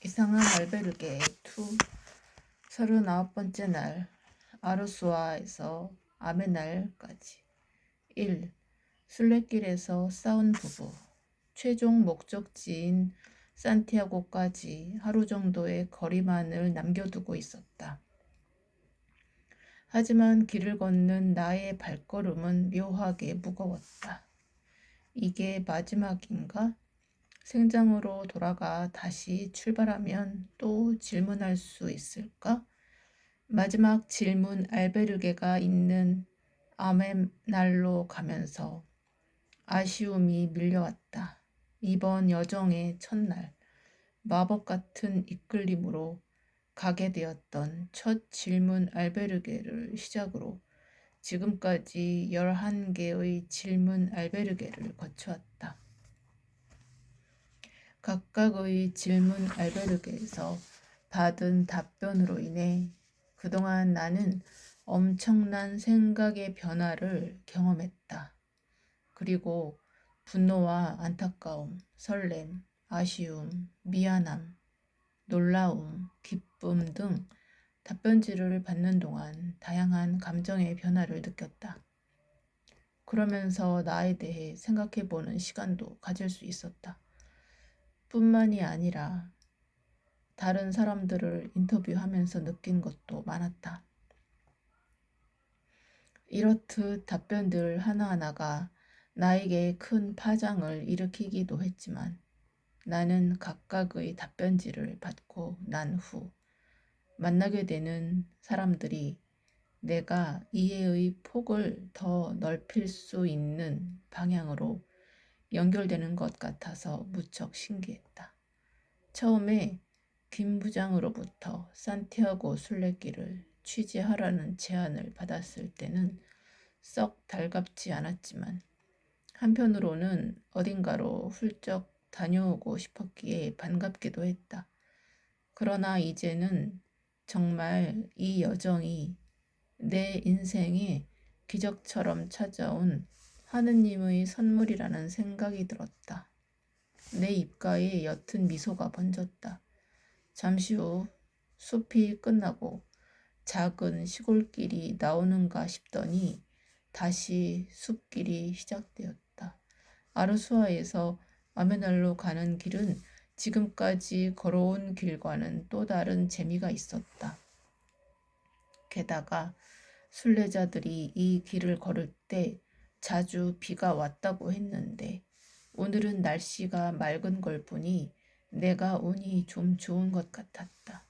이상한 알베르게 2 39번째 날 아르수아에서 아메날까지 1. 순례길에서 싸운 부부 최종 목적지인 산티아고까지 하루 정도의 거리만을 남겨두고 있었다. 하지만 길을 걷는 나의 발걸음은 묘하게 무거웠다. 이게 마지막인가? 생장으로 돌아가 다시 출발하면 또 질문할 수 있을까? 마지막 질문 알베르게가 있는 아멘날로 가면서 아쉬움이 밀려왔다. 이번 여정의 첫날, 마법 같은 이끌림으로 가게 되었던 첫 질문 알베르게를 시작으로 지금까지 11개의 질문 알베르게를 거쳐왔다. 각각의 질문 알베르게에서 받은 답변으로 인해 그동안 나는 엄청난 생각의 변화를 경험했다. 그리고 분노와 안타까움, 설렘, 아쉬움, 미안함, 놀라움, 기쁨 등 답변지를 받는 동안 다양한 감정의 변화를 느꼈다. 그러면서 나에 대해 생각해보는 시간도 가질 수 있었다. 뿐만이 아니라 다른 사람들을 인터뷰하면서 느낀 것도 많았다. 이렇듯 답변들 하나하나가 나에게 큰 파장을 일으키기도 했지만 나는 각각의 답변지를 받고 난 후 만나게 되는 사람들이 내가 이해의 폭을 더 넓힐 수 있는 방향으로 연결되는 것 같아서 무척 신기했다. 처음에 김 부장으로부터 산티아고 순례길을 취재하라는 제안을 받았을 때는 썩 달갑지 않았지만 한편으로는 어딘가로 훌쩍 다녀오고 싶었기에 반갑기도 했다. 그러나 이제는 정말 이 여정이 내 인생에 기적처럼 찾아온 하느님의 선물이라는 생각이 들었다. 내 입가에 옅은 미소가 번졌다. 잠시 후 숲이 끝나고 작은 시골길이 나오는가 싶더니 다시 숲길이 시작되었다. 아르수아에서 아메날로 가는 길은 지금까지 걸어온 길과는 또 다른 재미가 있었다. 게다가 순례자들이 이 길을 걸을 때 자주 비가 왔다고 했는데 오늘은 날씨가 맑은 걸 보니 내가 운이 좀 좋은 것 같았다.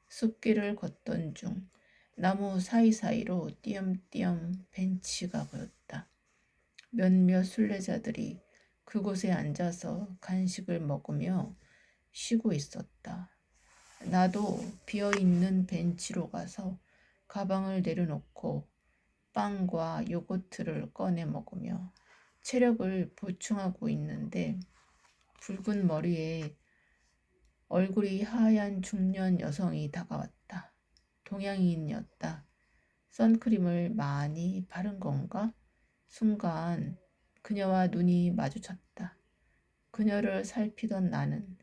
숲길을 걷던 중 나무 사이사이로 띄엄띄엄 벤치가 보였다. 몇몇 순례자들이 그곳에 앉아서 간식을 먹으며 쉬고 있었다. 나도 비어있는 벤치로 가서 가방을 내려놓고 빵과 요거트를 꺼내 먹으며 체력을 보충하고 있는데 붉은 머리에 얼굴이 하얀 중년 여성이 다가왔다. 동양인이었다. 선크림을 많이 바른 건가? 순간 그녀와 눈이 마주쳤다. 그녀를 살피던 나는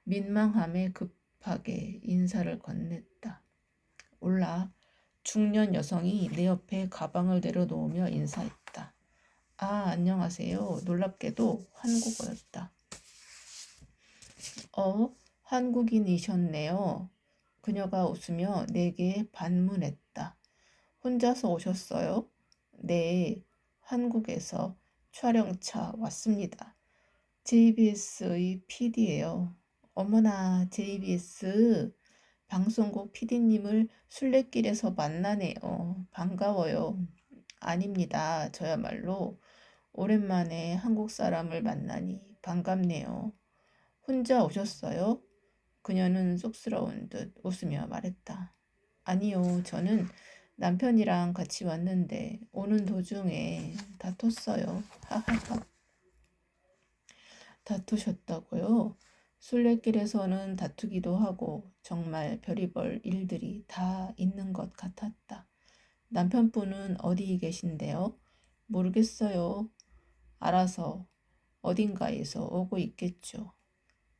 민망함에 급하게 인사를 건넸다. 올라. 중년 여성이 내 옆에 가방을 내려놓으며 인사했다. 아, 안녕하세요. 놀랍게도 한국어였다. 한국인이셨네요. 그녀가 웃으며 내게 반문했다. 혼자서 오셨어요? 네, 한국에서 촬영차 왔습니다. JBS의 PD예요. 어머나, JBS 방송국 PD님을 순례길에서 만나네요. 반가워요. 아닙니다. 저야말로 오랜만에 한국 사람을 만나니 반갑네요. 혼자 오셨어요? 그녀는 쑥스러운 듯 웃으며 말했다. 아니요, 저는 남편이랑 같이 왔는데 오는 도중에 다퉜어요. 하하하. 다투셨다고요? 순례길에서는 다투기도 하고 정말 별의별 일들이 다 있는 것 같았다. 남편분은 어디 계신데요? 모르겠어요. 알아서 어딘가에서 오고 있겠죠.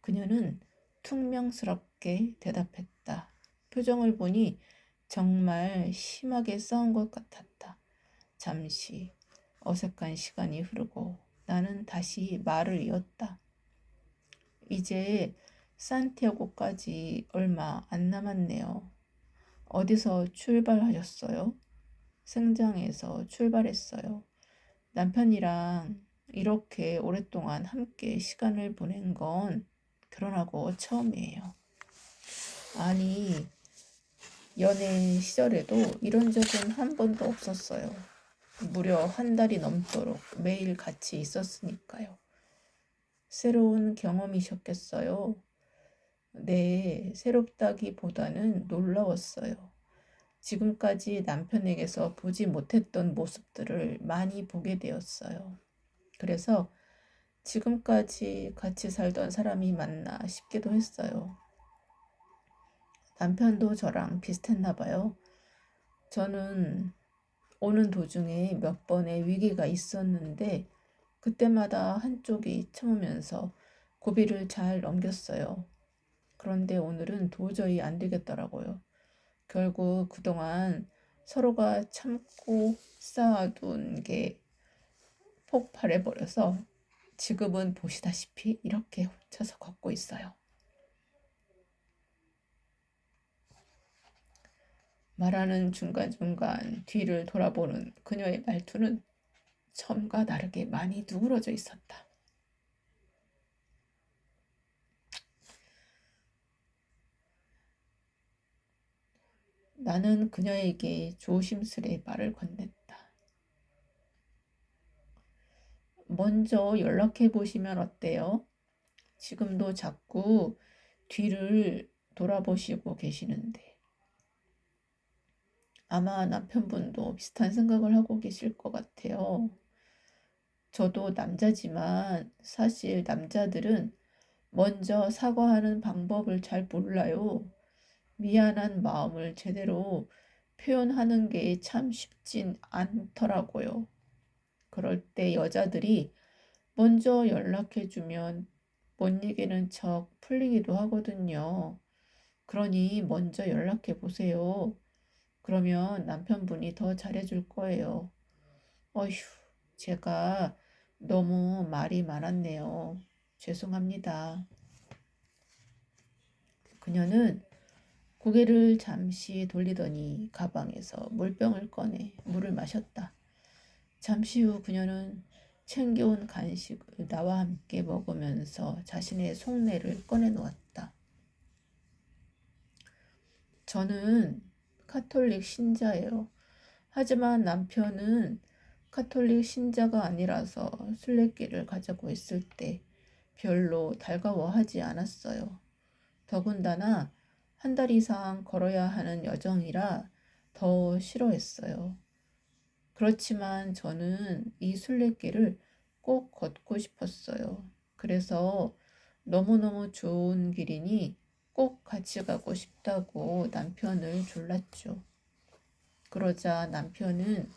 그녀는 퉁명스럽게 대답했다. 표정을 보니 정말 심하게 싸운 것 같았다. 잠시 어색한 시간이 흐르고 나는 다시 말을 이었다. 이제 산티아고까지 얼마 안 남았네요. 어디서 출발하셨어요? 승장에서 출발했어요. 남편이랑 이렇게 오랫동안 함께 시간을 보낸 건 결혼하고 처음이에요. 아니, 연애 시절에도 이런 적은 한 번도 없었어요. 무려 한 달이 넘도록 매일 같이 있었으니까요. 새로운 경험이셨겠어요? 네, 새롭다기보다는 놀라웠어요. 지금까지 남편에게서 보지 못했던 모습들을 많이 보게 되었어요. 그래서 지금까지 같이 살던 사람이 맞나 싶기도 했어요. 남편도 저랑 비슷했나 봐요. 저는 오는 도중에 몇 번의 위기가 있었는데 그때마다 한쪽이 참으면서 고비를 잘 넘겼어요. 그런데 오늘은 도저히 안 되겠더라고요. 결국 그동안 서로가 참고 쌓아둔 게 폭발해버려서 지금은 보시다시피 이렇게 혼자서 걷고 있어요. 말하는 중간중간 뒤를 돌아보는 그녀의 말투는 처음과 다르게 많이 누그러져 있었다. 나는 그녀에게 조심스레 말을 건넸다. 먼저 연락해 보시면 어때요? 지금도 자꾸 뒤를 돌아보시고 계시는데 아마 남편분도 비슷한 생각을 하고 계실 것 같아요. 저도 남자지만 사실 남자들은 먼저 사과하는 방법을 잘 몰라요. 미안한 마음을 제대로 표현하는 게 참 쉽진 않더라고요. 그럴 때 여자들이 먼저 연락해주면 못 이기는 척 풀리기도 하거든요. 그러니 먼저 연락해 보세요. 그러면 남편분이 더 잘해줄 거예요. 어휴, 제가 너무 말이 많았네요. 죄송합니다. 그녀는 고개를 잠시 돌리더니 가방에서 물병을 꺼내 물을 마셨다. 잠시 후 그녀는 챙겨온 간식을 나와 함께 먹으면서 자신의 속내를 꺼내놓았다. 저는 카톨릭 신자예요. 하지만 남편은 카톨릭 신자가 아니라서 순례길을 가자고 했을 때 별로 달가워하지 않았어요. 더군다나 한 달 이상 걸어야 하는 여정이라 더 싫어했어요. 그렇지만 저는 이 순례길을 꼭 걷고 싶었어요. 그래서 너무너무 좋은 길이니 꼭 같이 가고 싶다고 남편을 졸랐죠. 그러자 남편은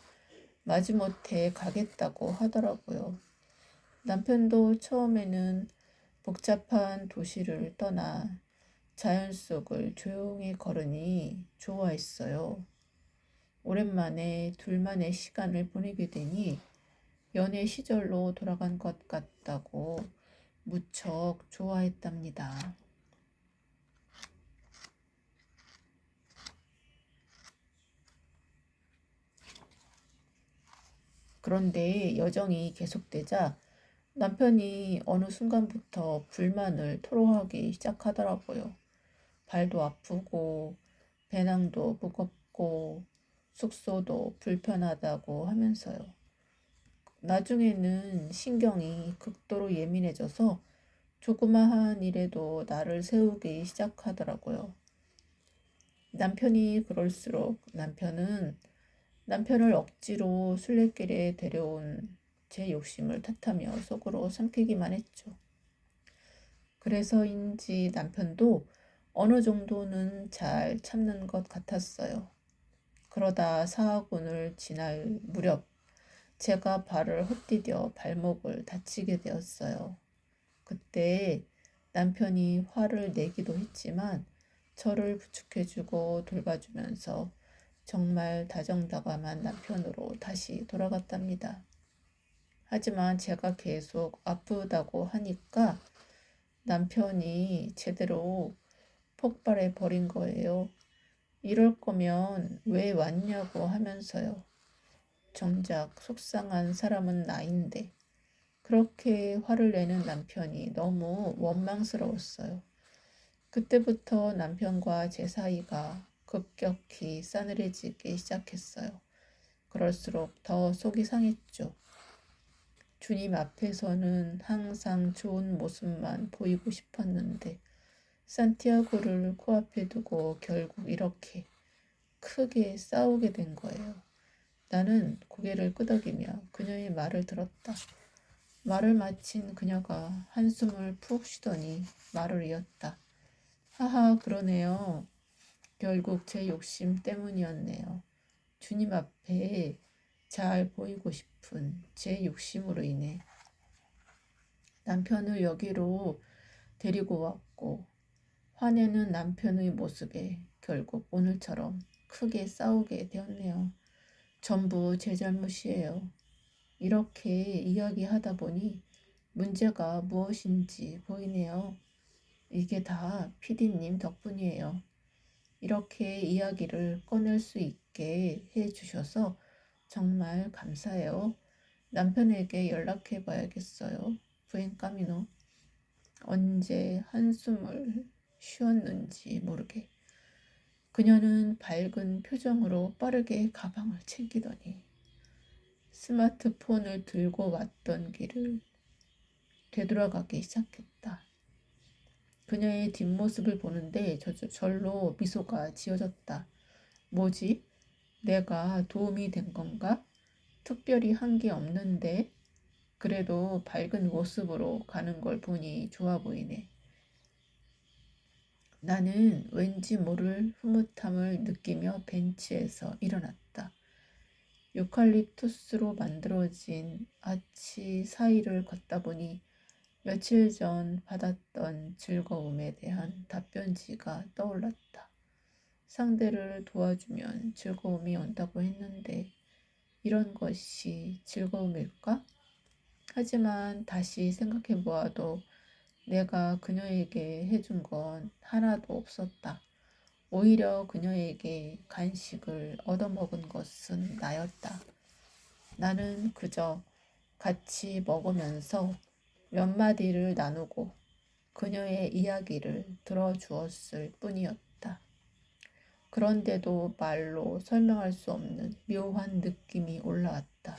마지못해 가겠다고 하더라고요. 남편도 처음에는 복잡한 도시를 떠나 자연 속을 조용히 걸으니 좋아했어요. 오랜만에 둘만의 시간을 보내게 되니 연애 시절로 돌아간 것 같다고 무척 좋아했답니다. 그런데 여정이 계속되자 남편이 어느 순간부터 불만을 토로하기 시작하더라고요. 발도 아프고 배낭도 무겁고 숙소도 불편하다고 하면서요. 나중에는 신경이 극도로 예민해져서 조그마한 일에도 나를 세우기 시작하더라고요. 남편이 그럴수록 남편을 억지로 순례길에 데려온 제 욕심을 탓하며 속으로 삼키기만 했죠. 그래서인지 남편도 어느 정도는 잘 참는 것 같았어요. 그러다 사하군을 지날 무렵 제가 발을 헛디뎌 발목을 다치게 되었어요. 그때 남편이 화를 내기도 했지만 저를 부축해주고 돌봐주면서 정말 다정다감한 남편으로 다시 돌아갔답니다. 하지만 제가 계속 아프다고 하니까 남편이 제대로 폭발해 버린 거예요. 이럴 거면 왜 왔냐고 하면서요. 정작 속상한 사람은 나인데 그렇게 화를 내는 남편이 너무 원망스러웠어요. 그때부터 남편과 제 사이가 급격히 싸늘해지기 시작했어요. 그럴수록 더 속이 상했죠. 주님 앞에서는 항상 좋은 모습만 보이고 싶었는데 산티아고를 코앞에 두고 결국 이렇게 크게 싸우게 된 거예요. 나는 고개를 끄덕이며 그녀의 말을 들었다. 말을 마친 그녀가 한숨을 푹 쉬더니 말을 이었다. 하하, 그러네요. 결국 제 욕심 때문이었네요. 주님 앞에 잘 보이고 싶은 제 욕심으로 인해 남편을 여기로 데리고 왔고 화내는 남편의 모습에 결국 오늘처럼 크게 싸우게 되었네요. 전부 제 잘못이에요. 이렇게 이야기하다 보니 문제가 무엇인지 보이네요. 이게 다 피디님 덕분이에요. 이렇게 이야기를 꺼낼 수 있게 해주셔서 정말 감사해요. 남편에게 연락해 봐야겠어요. 부인 까미노. 언제 한숨을 쉬었는지 모르게. 그녀는 밝은 표정으로 빠르게 가방을 챙기더니 스마트폰을 들고 왔던 길을 되돌아가기 시작했다. 그녀의 뒷모습을 보는데 절로 미소가 지어졌다. 뭐지? 내가 도움이 된 건가? 특별히 한 게 없는데 그래도 밝은 모습으로 가는 걸 보니 좋아 보이네. 나는 왠지 모를 흐뭇함을 느끼며 벤치에서 일어났다. 유칼립투스로 만들어진 아치 사이를 걷다 보니 며칠 전 받았던 즐거움에 대한 답변지가 떠올랐다. 상대를 도와주면 즐거움이 온다고 했는데 이런 것이 즐거움일까? 하지만 다시 생각해 보아도 내가 그녀에게 해준 건 하나도 없었다. 오히려 그녀에게 간식을 얻어먹은 것은 나였다. 나는 그저 같이 먹으면서 몇 마디를 나누고 그녀의 이야기를 들어주었을 뿐이었다. 그런데도 말로 설명할 수 없는 묘한 느낌이 올라왔다.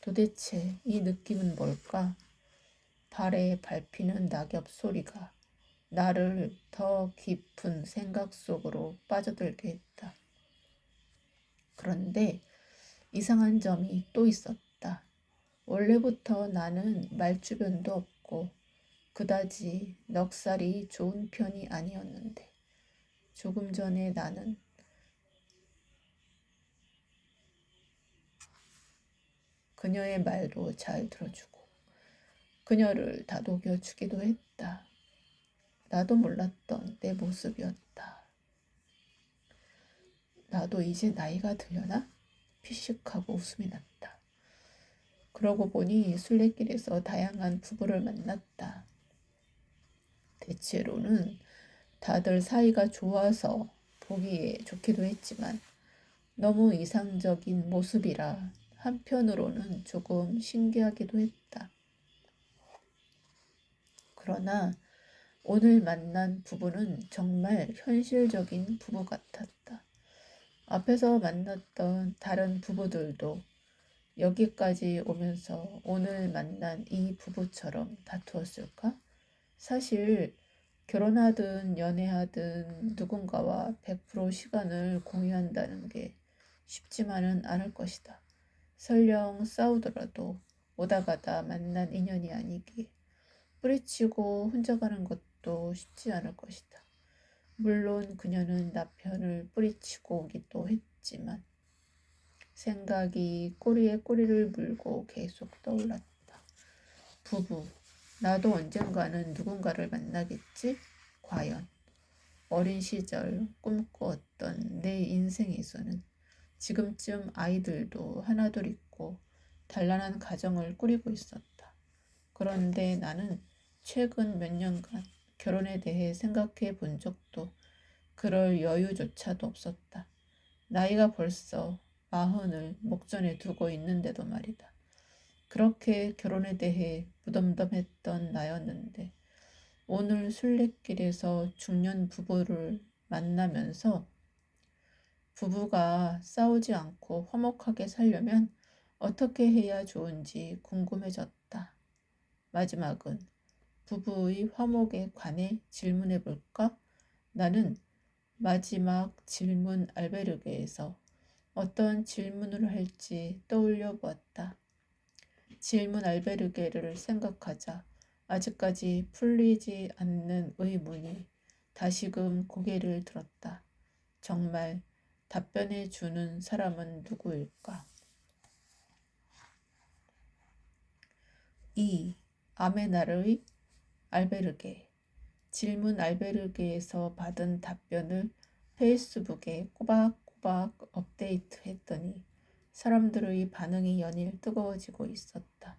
도대체 이 느낌은 뭘까? 발에 밟히는 낙엽 소리가 나를 더 깊은 생각 속으로 빠져들게 했다. 그런데 이상한 점이 또 있었다. 원래부터 나는 말주변도 없고 그다지 넉살이 좋은 편이 아니었는데 조금 전에 나는 그녀의 말도 잘 들어주고 그녀를 다독여주기도 했다. 나도 몰랐던 내 모습이었다. 나도 이제 나이가 들려나? 피식하고 웃음이 났다. 그러고 보니 순례길에서 다양한 부부를 만났다. 대체로는 다들 사이가 좋아서 보기에 좋기도 했지만 너무 이상적인 모습이라 한편으로는 조금 신기하기도 했다. 그러나 오늘 만난 부부는 정말 현실적인 부부 같았다. 앞에서 만났던 다른 부부들도 여기까지 오면서 오늘 만난 이 부부처럼 다투었을까? 사실 결혼하든 연애하든 누군가와 100% 시간을 공유한다는 게 쉽지만은 않을 것이다. 설령 싸우더라도 오다 가다 만난 인연이 아니기에 뿌리치고 혼자 가는 것도 쉽지 않을 것이다. 물론 그녀는 남편을 뿌리치고 오기도 했지만 생각이 꼬리에 꼬리를 물고 계속 떠올랐다. 부부, 나도 언젠가는 누군가를 만나겠지? 과연 어린 시절 꿈꾸었던 내 인생에서는 지금쯤 아이들도 하나둘 있고 단란한 가정을 꾸리고 있었다. 그런데 나는 최근 몇 년간 결혼에 대해 생각해 본 적도 그럴 여유조차도 없었다. 나이가 벌써 40을 목전에 두고 있는데도 말이다. 그렇게 결혼에 대해 무덤덤했던 나였는데 오늘 순례길에서 중년 부부를 만나면서 부부가 싸우지 않고 화목하게 살려면 어떻게 해야 좋은지 궁금해졌다. 마지막은 부부의 화목에 관해 질문해 볼까? 나는 마지막 질문 알베르게에서 어떤 질문을 할지 떠올려 보았다. 질문 알베르게를 생각하자 아직까지 풀리지 않는 의문이 다시금 고개를 들었다. 정말 답변해 주는 사람은 누구일까? 2. 아메나르의 알베르게. 질문 알베르게에서 받은 답변을 페이스북에 꼬박꼬박 업데이트했더니 사람들의 반응이 연일 뜨거워지고 있었다.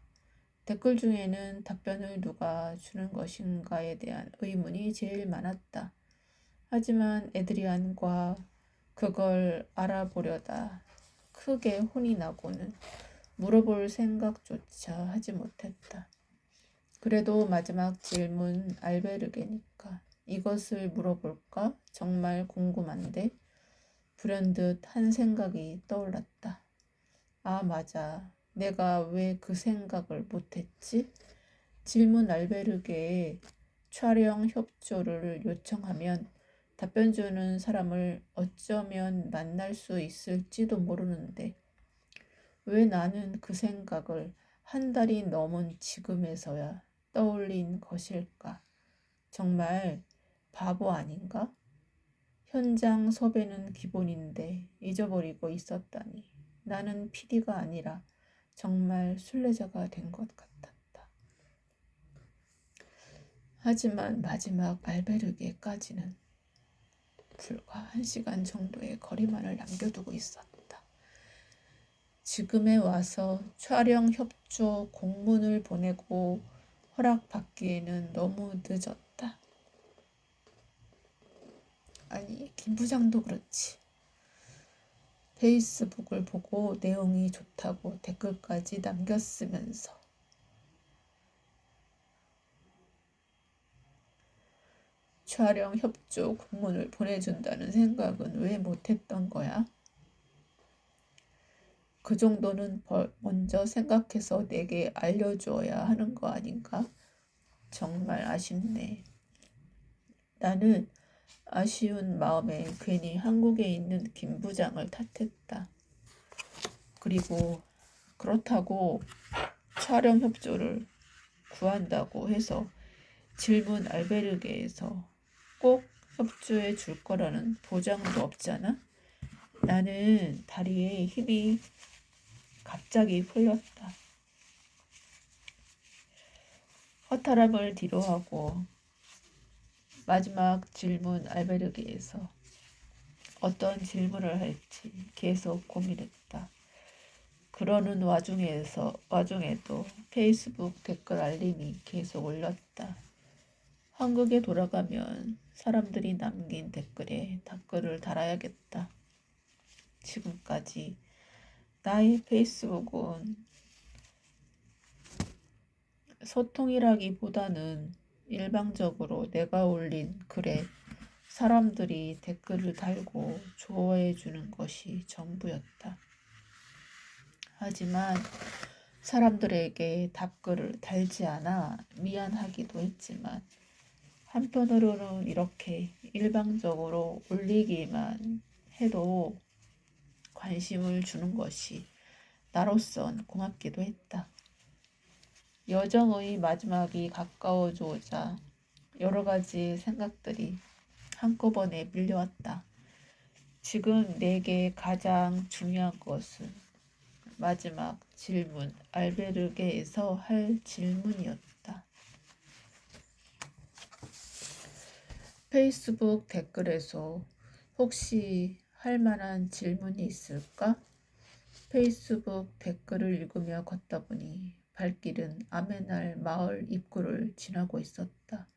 댓글 중에는 답변을 누가 주는 것인가에 대한 의문이 제일 많았다. 하지만 에드리안과 그걸 알아보려다 크게 혼이 나고는 물어볼 생각조차 하지 못했다. 그래도 마지막 질문 알베르게니까 이것을 물어볼까? 정말 궁금한데 불현듯 한 생각이 떠올랐다. 아, 맞아. 내가 왜 그 생각을 못했지? 질문 알베르게에 촬영 협조를 요청하면 답변 주는 사람을 어쩌면 만날 수 있을지도 모르는데 왜 나는 그 생각을 한 달이 넘은 지금에서야 떠올린 것일까? 정말 바보 아닌가? 현장 섭외는 기본인데 잊어버리고 있었다니. 나는 PD가 아니라 정말 순례자가 된 것 같았다. 하지만 마지막 알베르게까지는 불과 1시간 정도의 거리만을 남겨두고 있었다. 지금에 와서 촬영 협조 공문을 보내고 허락받기에는 너무 늦었다. 아니, 김 부장도 그렇지. 페이스북을 보고 내용이 좋다고 댓글까지 남겼으면서 촬영 협조 공문을 보내준다는 생각은 왜 못했던 거야? 그 정도는 먼저 생각해서 내게 알려주어야 하는 거 아닌가? 정말 아쉽네. 나는 아쉬운 마음에 괜히 한국에 있는 김 부장을 탓했다. 그리고 그렇다고 촬영 협조를 구한다고 해서 질문 알베르게에서 꼭 협조해 줄 거라는 보장도 없잖아. 나는 다리에 힘이 갑자기 풀렸다. 허탈함을 뒤로하고 마지막 질문 알베르게에서 어떤 질문을 할지 계속 고민했다. 그러는 와중에도 페이스북 댓글 알림이 계속 올렸다. 한국에 돌아가면 사람들이 남긴 댓글에 댓글을 달아야겠다. 지금까지 나의 페이스북은 소통이라기보다는 일방적으로 내가 올린 글에 사람들이 댓글을 달고 좋아해 주는 것이 전부였다. 하지만 사람들에게 댓글을 달지 않아 미안하기도 했지만 한편으로는 이렇게 일방적으로 올리기만 해도 관심을 주는 것이 나로선 고맙기도 했다. 여정의 마지막이 가까워져 오자 여러 가지 생각들이 한꺼번에 밀려왔다. 지금 내게 가장 중요한 것은 마지막 질문 알베르게에서 할 질문이었다. 페이스북 댓글에서 혹시 할 만한 질문이 있을까? 페이스북 댓글을 읽으며 걷다 보니 발길은 아메날 마을 입구를 지나고 있었다.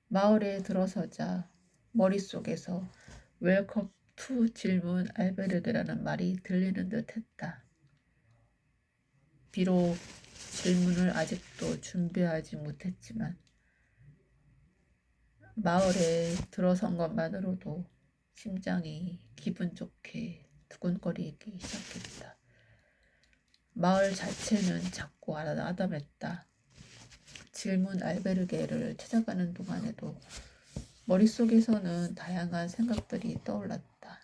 마을에 들어서자 머릿속에서 웰컴 투 질문 알베르게라는 말이 들리는 듯 했다. 비록 질문을 아직도 준비하지 못했지만 마을에 들어선 것만으로도 심장이 기분 좋게 두근거리기 시작했다. 마을 자체는 작고 아담했다. 질문 알베르게를 찾아가는 동안에도 머릿속에서는 다양한 생각들이 떠올랐다.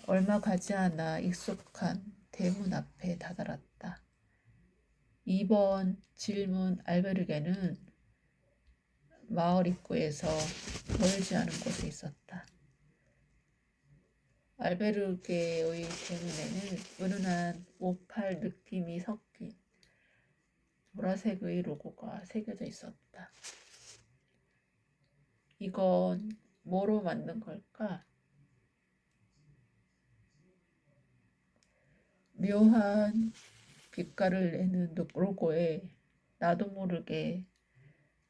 얼마 가지 않아 익숙한 대문 앞에 다다랐다. 이번 질문 알베르게는 마을 입구에서 멀지 않은 곳에 있었다. 알베르게의 대문에는 은은한 오팔 느낌이 섞인 보라색의 로고가 새겨져 있었다. 이건 뭐로 만든 걸까? 묘한 빛깔을 내는 로고에 나도 모르게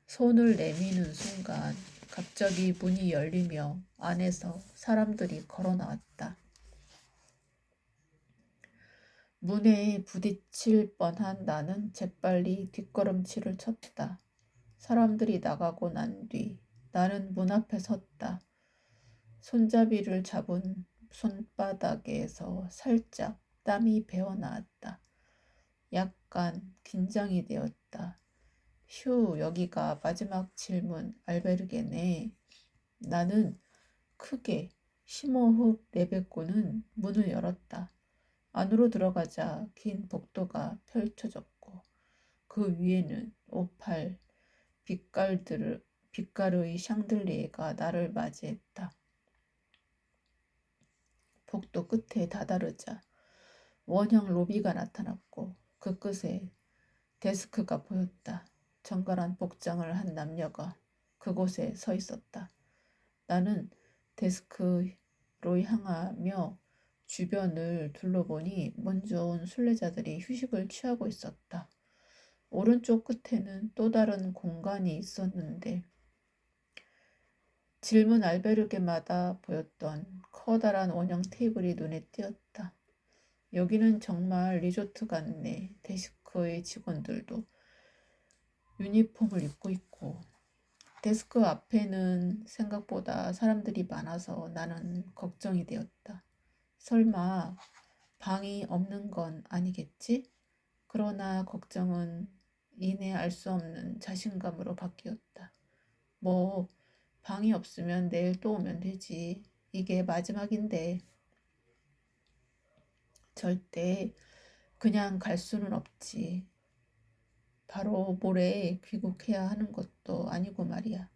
손을 내미는 순간 갑자기 문이 열리며 안에서 사람들이 걸어 나왔다. 문에 부딪힐 뻔한 나는 재빨리 뒷걸음질을 쳤다. 사람들이 나가고 난 뒤 나는 문 앞에 섰다. 손잡이를 잡은 손바닥에서 살짝 땀이 배어나왔다. 약간 긴장이 되었다. 휴, 여기가 마지막 질문 알베르게네. 나는 크게 심호흡 내뱉고는 문을 열었다. 안으로 들어가자 긴 복도가 펼쳐졌고 그 위에는 오팔 빛깔의 샹들리에가 나를 맞이했다. 복도 끝에 다다르자 원형 로비가 나타났고 그 끝에 데스크가 보였다. 정갈한 복장을 한 남녀가 그곳에 서 있었다. 나는 데스크로 향하며 주변을 둘러보니 먼저 온 순례자들이 휴식을 취하고 있었다. 오른쪽 끝에는 또 다른 공간이 있었는데 질문 알베르게마다 보였던 커다란 원형 테이블이 눈에 띄었다. 여기는 정말 리조트 같네. 데스크의 직원들도 유니폼을 입고 있고 데스크 앞에는 생각보다 사람들이 많아서 나는 걱정이 되었다. 설마 방이 없는 건 아니겠지? 그러나 걱정은 이내 알 수 없는 자신감으로 바뀌었다. 뭐 방이 없으면 내일 또 오면 되지. 이게 마지막인데 절대 그냥 갈 수는 없지. 바로 모레 귀국해야 하는 것도 아니고 말이야.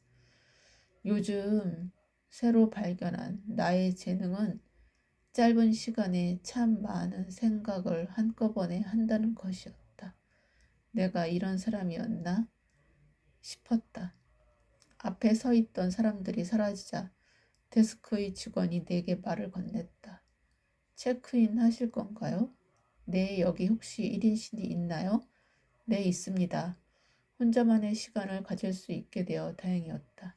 요즘 새로 발견한 나의 재능은 짧은 시간에 참 많은 생각을 한꺼번에 한다는 것이었다. 내가 이런 사람이었나 싶었다. 앞에 서 있던 사람들이 사라지자 데스크의 직원이 내게 말을 건넸다. 체크인 하실 건가요? 네, 여기 혹시 1인실이 있나요? 네, 있습니다. 혼자만의 시간을 가질 수 있게 되어 다행이었다.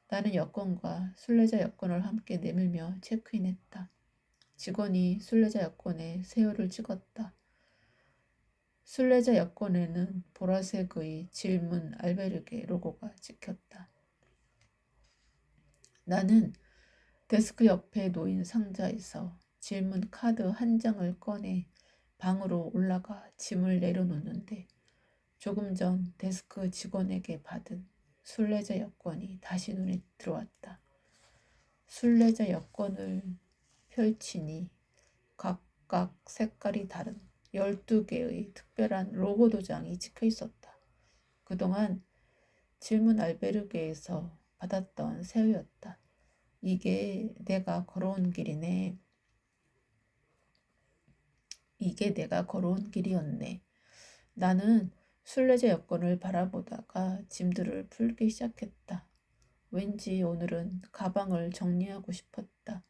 나는 여권과 순례자 여권을 함께 내밀며 체크인했다. 직원이 순례자 여권에 세율을 찍었다. 순례자 여권에는 보라색의 질문 알베르게 로고가 찍혔다. 나는 데스크 옆에 놓인 상자에서 질문 카드 한 장을 꺼내 방으로 올라가 짐을 내려놓는데 조금 전 데스크 직원에게 받은 순례자 여권이 다시 눈에 들어왔다. 순례자 여권을 펼치니 각각 색깔이 다른 12개의 특별한 로고 도장이 찍혀 있었다. 그동안 질문 알베르게에서 받았던 새우였다. 이게 내가 걸어온 길이네. 이게 내가 걸어온 길이었네. 나는 순례자 여권을 바라보다가 짐들을 풀기 시작했다. 왠지 오늘은 가방을 정리하고 싶었다.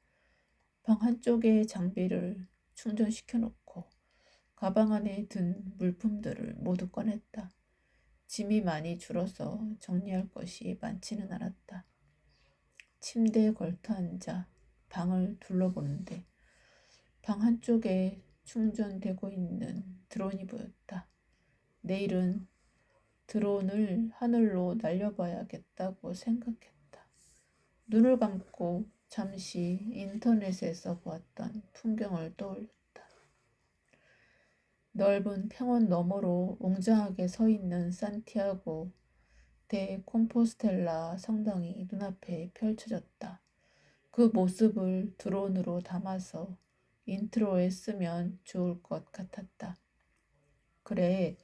방 한쪽에 장비를 충전시켜 놓고 가방 안에 든 물품들을 모두 꺼냈다. 짐이 많이 줄어서 정리할 것이 많지는 않았다. 침대에 걸터 앉아 방을 둘러보는데 방 한쪽에 충전되고 있는 드론이 보였다. 내일은 드론을 하늘로 날려봐야겠다고 생각했다. 눈을 감고 잠시 인터넷에서 보았던 풍경을 떠올렸다. 넓은 평원 너머로 웅장하게 서 있는 산티아고 데 콤포스텔라 성당이 눈앞에 펼쳐졌다. 그 모습을 드론으로 담아서 인트로에 쓰면 좋을 것 같았다. 그래,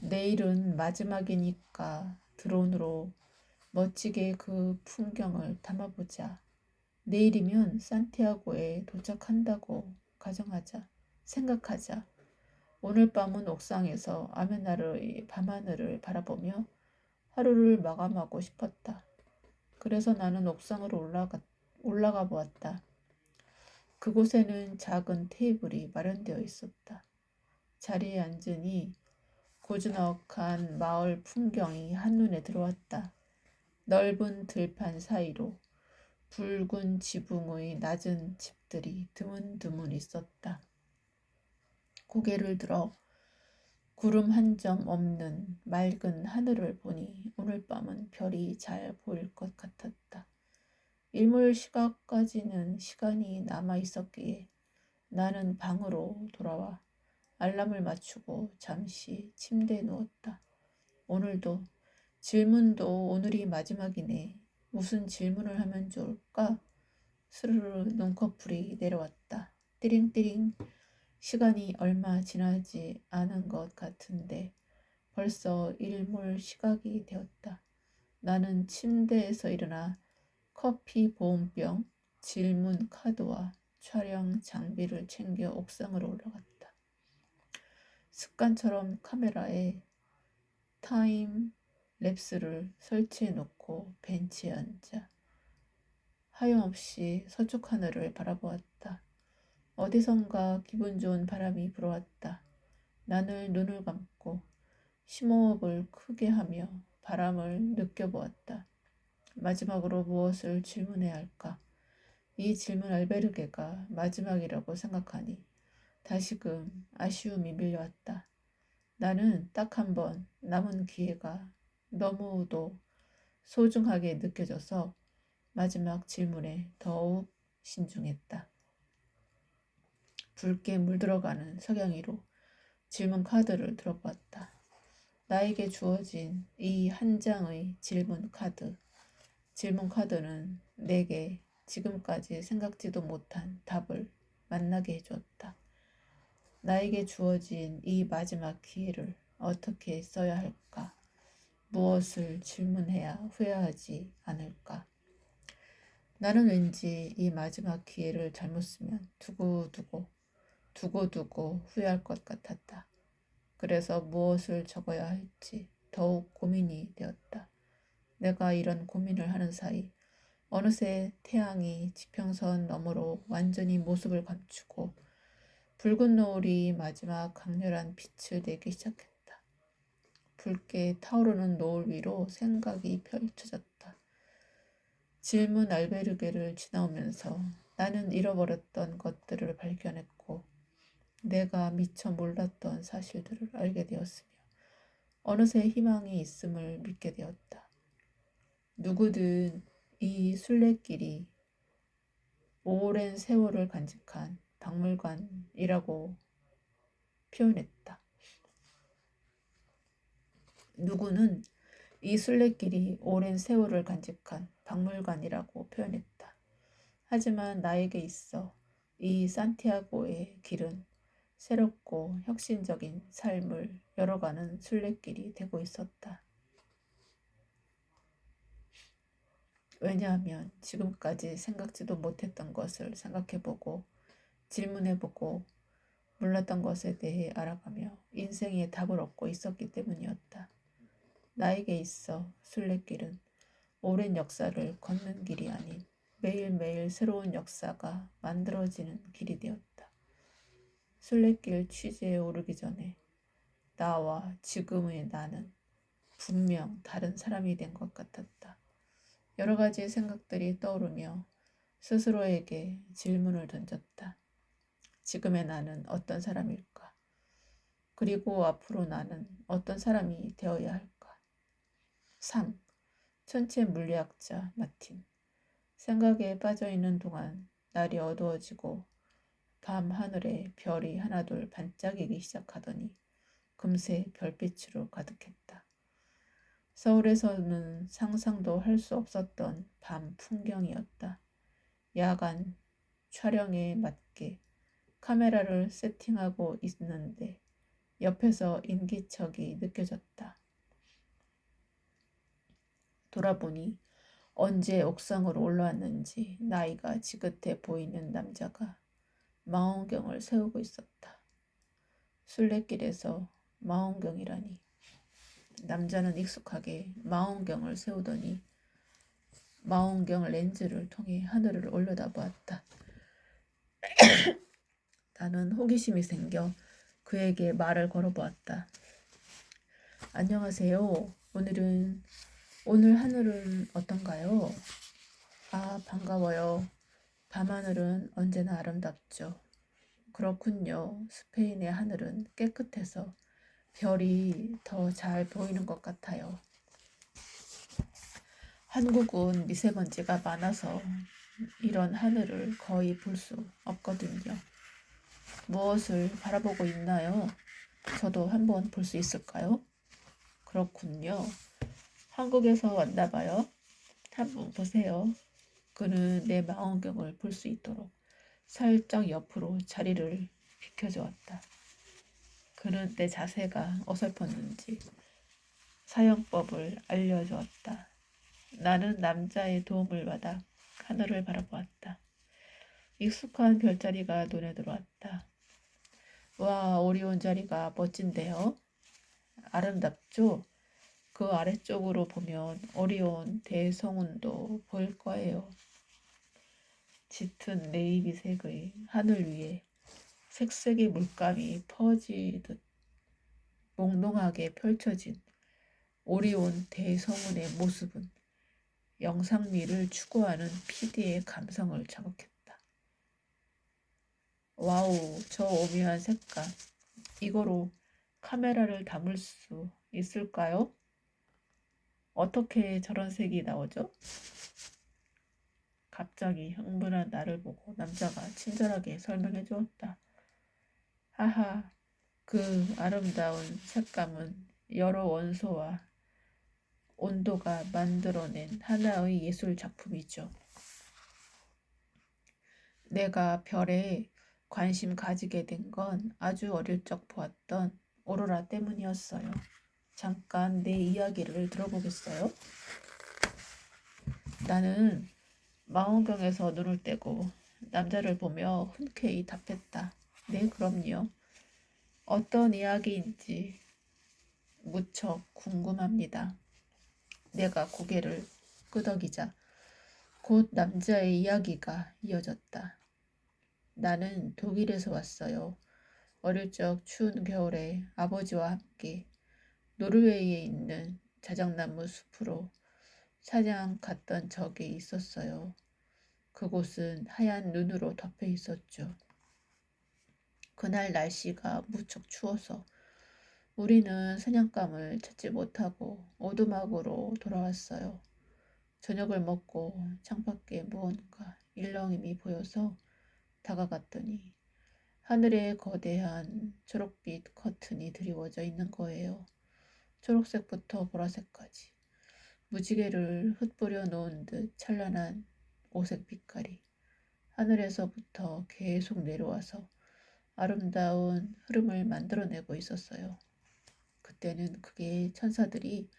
내일은 마지막이니까 드론으로 멋지게 그 풍경을 담아보자. 내일이면 산티아고에 도착한다고 가정하자. 생각하자. 오늘 밤은 옥상에서 아메나르의 밤하늘을 바라보며 하루를 마감하고 싶었다. 그래서 나는 옥상으로 올라가 보았다. 그곳에는 작은 테이블이 마련되어 있었다. 자리에 앉으니 고즈넉한 마을 풍경이 한눈에 들어왔다. 넓은 들판 사이로 붉은 지붕의 낮은 집들이 드문드문 있었다. 고개를 들어 구름 한 점 없는 맑은 하늘을 보니 오늘 밤은 별이 잘 보일 것 같았다. 일몰 시각까지는 시간이 남아 있었기에 나는 방으로 돌아와 알람을 맞추고 잠시 침대에 누웠다. 오늘도 질문도 오늘이 마지막이네. 무슨 질문을 하면 좋을까? 스르르 눈꺼풀이 내려왔다. 띠링띠링. 시간이 얼마 지나지 않은 것 같은데 벌써 일몰 시각이 되었다. 나는 침대에서 일어나 커피 보온병, 질문 카드와 촬영 장비를 챙겨 옥상으로 올라갔다. 습관처럼 카메라에 타임 랩스를 설치해 놓고 벤치에 앉아 하염없이 서쪽 하늘을 바라보았다. 어디선가 기분 좋은 바람이 불어왔다. 나는 눈을 감고 심호흡을 크게 하며 바람을 느껴보았다. 마지막으로 무엇을 질문해야 할까? 이 질문 알베르게가 마지막이라고 생각하니 다시금 아쉬움이 밀려왔다. 나는 딱 한 번 남은 기회가 너무도 소중하게 느껴져서 마지막 질문에 더욱 신중했다. 붉게 물들어가는 석양이로 질문 카드를 들어보았다. 나에게 주어진 이 한 장의 질문 카드. 질문 카드는 내게 지금까지 생각지도 못한 답을 만나게 해주었다. 나에게 주어진 이 마지막 기회를 어떻게 써야 할까? 무엇을 질문해야 후회하지 않을까? 나는 왠지 이 마지막 기회를 잘못 쓰면 두고두고 후회할 것 같았다. 그래서 무엇을 적어야 할지 더욱 고민이 되었다. 내가 이런 고민을 하는 사이 어느새 태양이 지평선 너머로 완전히 모습을 감추고 붉은 노을이 마지막 강렬한 빛을 내기 시작했다. 붉게 타오르는 노을 위로 생각이 펼쳐졌다. 질문 알베르게를 지나오면서 나는 잃어버렸던 것들을 발견했고 내가 미처 몰랐던 사실들을 알게 되었으며 어느새 희망이 있음을 믿게 되었다. 누구든 이 순례길이 오랜 세월을 간직한 박물관이라고 표현했다. 누구는 이 순례길이 오랜 세월을 간직한 박물관이라고 표현했다. 하지만 나에게 있어 이 산티아고의 길은 새롭고 혁신적인 삶을 열어가는 순례길이 되고 있었다. 왜냐하면 지금까지 생각지도 못했던 것을 생각해보고 질문해보고 몰랐던 것에 대해 알아가며 인생의 답을 얻고 있었기 때문이었다. 나에게 있어 순례길은 오랜 역사를 걷는 길이 아닌 매일매일 새로운 역사가 만들어지는 길이 되었다. 순례길 취재에 오르기 전에 나와 지금의 나는 분명 다른 사람이 된 것 같았다. 여러 가지 생각들이 떠오르며 스스로에게 질문을 던졌다. 지금의 나는 어떤 사람일까? 그리고 앞으로 나는 어떤 사람이 되어야 할까? 3. 천체 물리학자 마틴. 생각에 빠져있는 동안 날이 어두워지고 밤 하늘에 별이 하나둘 반짝이기 시작하더니 금세 별빛으로 가득했다. 서울에서는 상상도 할 수 없었던 밤 풍경이었다. 야간 촬영에 맞게 카메라를 세팅하고 있는데 옆에서 인기척이 느껴졌다. 돌아보니 언제 옥상으로 올라왔는지 나이가 지긋해 보이는 남자가 망원경을 세우고 있었다. 순례길에서 망원경이라니. 남자는 익숙하게 망원경을 세우더니 망원경 렌즈를 통해 하늘을 올려다보았다. 나는 호기심이 생겨 그에게 말을 걸어보았다. 안녕하세요. 오늘 하늘은 어떤가요? 아, 반가워요. 밤하늘은 언제나 아름답죠. 그렇군요. 스페인의 하늘은 깨끗해서 별이 더 잘 보이는 것 같아요. 한국은 미세먼지가 많아서 이런 하늘을 거의 볼 수 없거든요. 무엇을 바라보고 있나요? 저도 한번 볼 수 있을까요? 그렇군요. 한국에서 왔나 봐요. 한번 보세요. 그는 내 망원경을 볼 수 있도록 살짝 옆으로 자리를 비켜주었다. 그는 내 자세가 어설펐는지 사용법을 알려주었다. 나는 남자의 도움을 받아 하늘을 바라보았다. 익숙한 별자리가 눈에 들어왔다. 와, 오리온 자리가 멋진데요. 아름답죠? 그 아래쪽으로 보면 오리온 대성운도 보일 거예요. 짙은 네이비색의 하늘 위에 색색의 물감이 퍼지듯 몽롱하게 펼쳐진 오리온 대성운의 모습은 영상미를 추구하는 PD의 감성을 자극했다. 와우, 저 오묘한 색감. 이거로 카메라를 담을 수 있을까요? 어떻게 저런 색이 나오죠? 갑자기 흥분한 나를 보고 남자가 친절하게 설명해 주었다. 하하, 그 아름다운 색감은 여러 원소와 온도가 만들어낸 하나의 예술 작품이죠. 내가 별에 관심 가지게 된 건 아주 어릴 적 보았던 오로라 때문이었어요. 잠깐 내 이야기를 들어보겠어요? 나는 망원경에서 눈을 떼고 남자를 보며 흔쾌히 답했다. 네, 그럼요. 어떤 이야기인지 무척 궁금합니다. 내가 고개를 끄덕이자 곧 남자의 이야기가 이어졌다. 나는 독일에서 왔어요. 어릴 적 추운 겨울에 아버지와 함께 노르웨이에 있는 자작나무 숲으로 사냥 갔던 적이 있었어요. 그곳은 하얀 눈으로 덮여 있었죠. 그날 날씨가 무척 추워서 우리는 사냥감을 찾지 못하고 오두막으로 돌아왔어요. 저녁을 먹고 창밖에 무언가 일렁임이 보여서 다가갔더니 하늘에 거대한 초록빛 커튼이 드리워져 있는 거예요. 초록색부터 보라색까지 무지개를 흩뿌려 놓은 듯 찬란한 오색 빛깔이 하늘에서부터 계속 내려와서 아름다운 흐름을 만들어내고 있었어요. 그때는 그게 천사들이